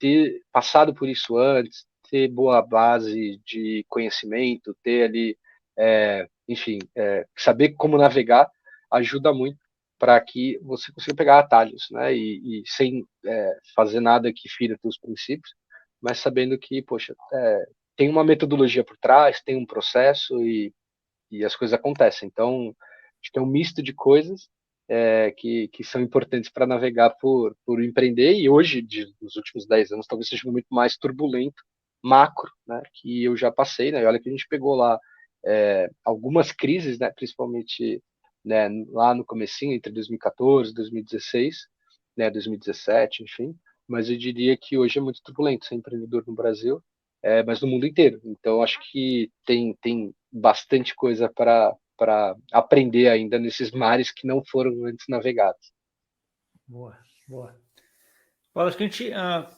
Ter passado por isso antes, ter boa base de conhecimento, ter ali, enfim, saber como navegar, ajuda muito para que você consiga pegar atalhos, né? E sem fazer nada que fira teus princípios, mas sabendo que, poxa, tem uma metodologia por trás, tem um processo e as coisas acontecem. Então, acho que é um misto de coisas que são importantes para navegar por empreender. E hoje, nos últimos 10 anos, talvez seja um momento mais turbulento, macro, né, que eu já passei. Né, e olha que a gente pegou lá algumas crises, né, principalmente né, lá no comecinho, entre 2014 e 2016, né, 2017, enfim. Mas eu diria que hoje é muito turbulento ser empreendedor no Brasil, mas no mundo inteiro. Então, acho que tem bastante coisa para aprender ainda nesses mares que não foram antes navegados. Boa, boa. Paulo, acho que a gente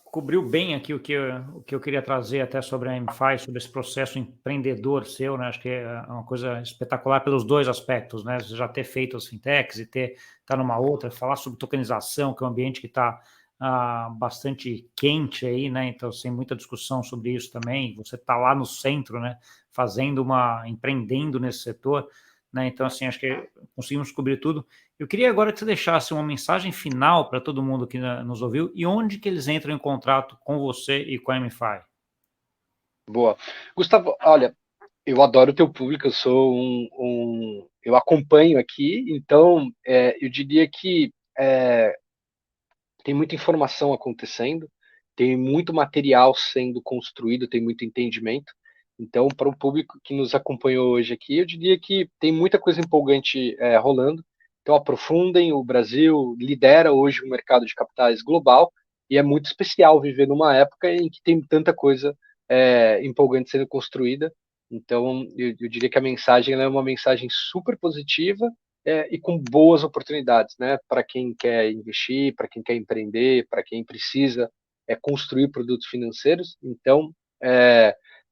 cobriu bem aqui o que eu queria trazer até sobre a MFI, sobre esse processo empreendedor seu, né? Acho que é uma coisa espetacular pelos dois aspectos, né? Você já ter feito as fintechs e estar numa outra, falar sobre tokenização, que é um ambiente que está bastante quente aí, né? Então, sem muita discussão sobre isso também. Você está lá no centro, né? Empreendendo nesse setor, né? Então, assim, acho que conseguimos cobrir tudo. Eu queria agora que você deixasse uma mensagem final para todo mundo que nos ouviu e onde que eles entram em contato com você e com a MFI. Boa. Gustavo, olha, eu adoro o teu público, eu sou eu acompanho aqui, então eu diria que tem muita informação acontecendo, tem muito material sendo construído, tem muito entendimento. Então, para o público que nos acompanhou hoje aqui, eu diria que tem muita coisa empolgante rolando. Então, aprofundem. O Brasil lidera hoje o mercado de capitais global e é muito especial viver numa época em que tem tanta coisa empolgante sendo construída. Então, eu diria que a mensagem ela é uma mensagem super positiva e com boas oportunidades, né? Para quem quer investir, para quem quer empreender, para quem precisa construir produtos financeiros. Então,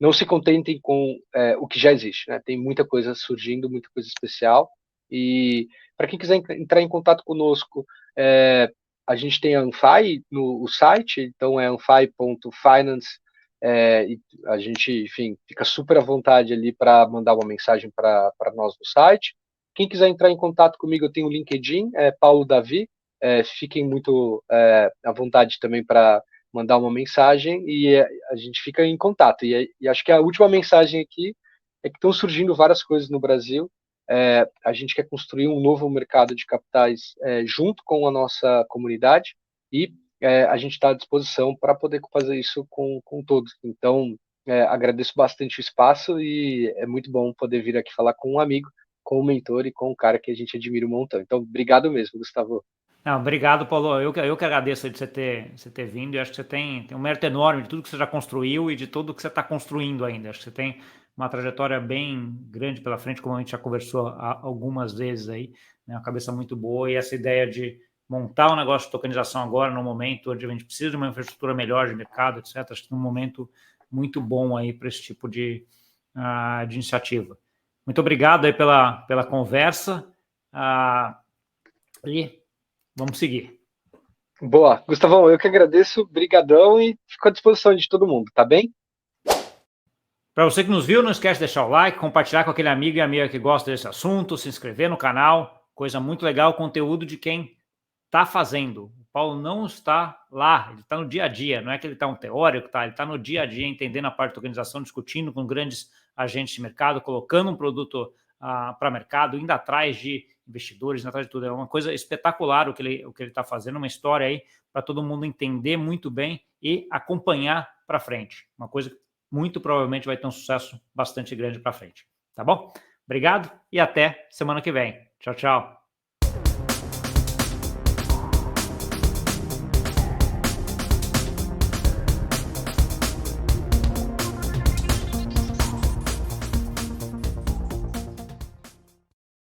não se contentem com o que já existe, né? Tem muita coisa surgindo, muita coisa especial. E para quem quiser entrar em contato conosco, a gente tem a Anfai no site, então é anfai.finance. E a gente, enfim, fica super à vontade ali para mandar uma mensagem para nós no site. Quem quiser entrar em contato comigo, eu tenho o LinkedIn, Paulo Davi. Fiquem muito à vontade também para mandar uma mensagem e a gente fica em contato. E acho que a última mensagem aqui é que estão surgindo várias coisas no Brasil. A gente quer construir um novo mercado de capitais junto com a nossa comunidade e a gente está à disposição para poder fazer isso com todos. Então, agradeço bastante o espaço e é muito bom poder vir aqui falar com um amigo, com um mentor e com um cara que a gente admira um montão. Então, obrigado mesmo, Gustavo. Não, obrigado, Paulo. Eu que agradeço de você ter vindo e acho que você tem um mérito enorme de tudo que você já construiu e de tudo que você está construindo ainda. Acho que você tem uma trajetória bem grande pela frente, como a gente já conversou algumas vezes aí, né? Uma cabeça muito boa e essa ideia de montar um negócio de tokenização agora, no momento onde a gente precisa de uma infraestrutura melhor de mercado, etc. Acho que num momento muito bom aí para esse tipo de iniciativa. Muito obrigado aí pela conversa e vamos seguir. Boa. Gustavão, eu que agradeço, brigadão e fico à disposição de todo mundo, tá bem? Para você que nos viu, não esquece de deixar o like, compartilhar com aquele amigo e amiga que gosta desse assunto, se inscrever no canal, coisa muito legal, conteúdo de quem está fazendo. O Paulo não está lá, ele está no dia a dia, não é que ele está um teórico, tá? Ele está no dia a dia, entendendo a parte da organização, discutindo com grandes agentes de mercado, colocando um produto para mercado, indo atrás de investidores, indo atrás de tudo. É uma coisa espetacular o que ele está fazendo, uma história aí para todo mundo entender muito bem e acompanhar para frente. Uma coisa que muito provavelmente vai ter um sucesso bastante grande para frente. Tá bom? Obrigado e até semana que vem. Tchau, tchau.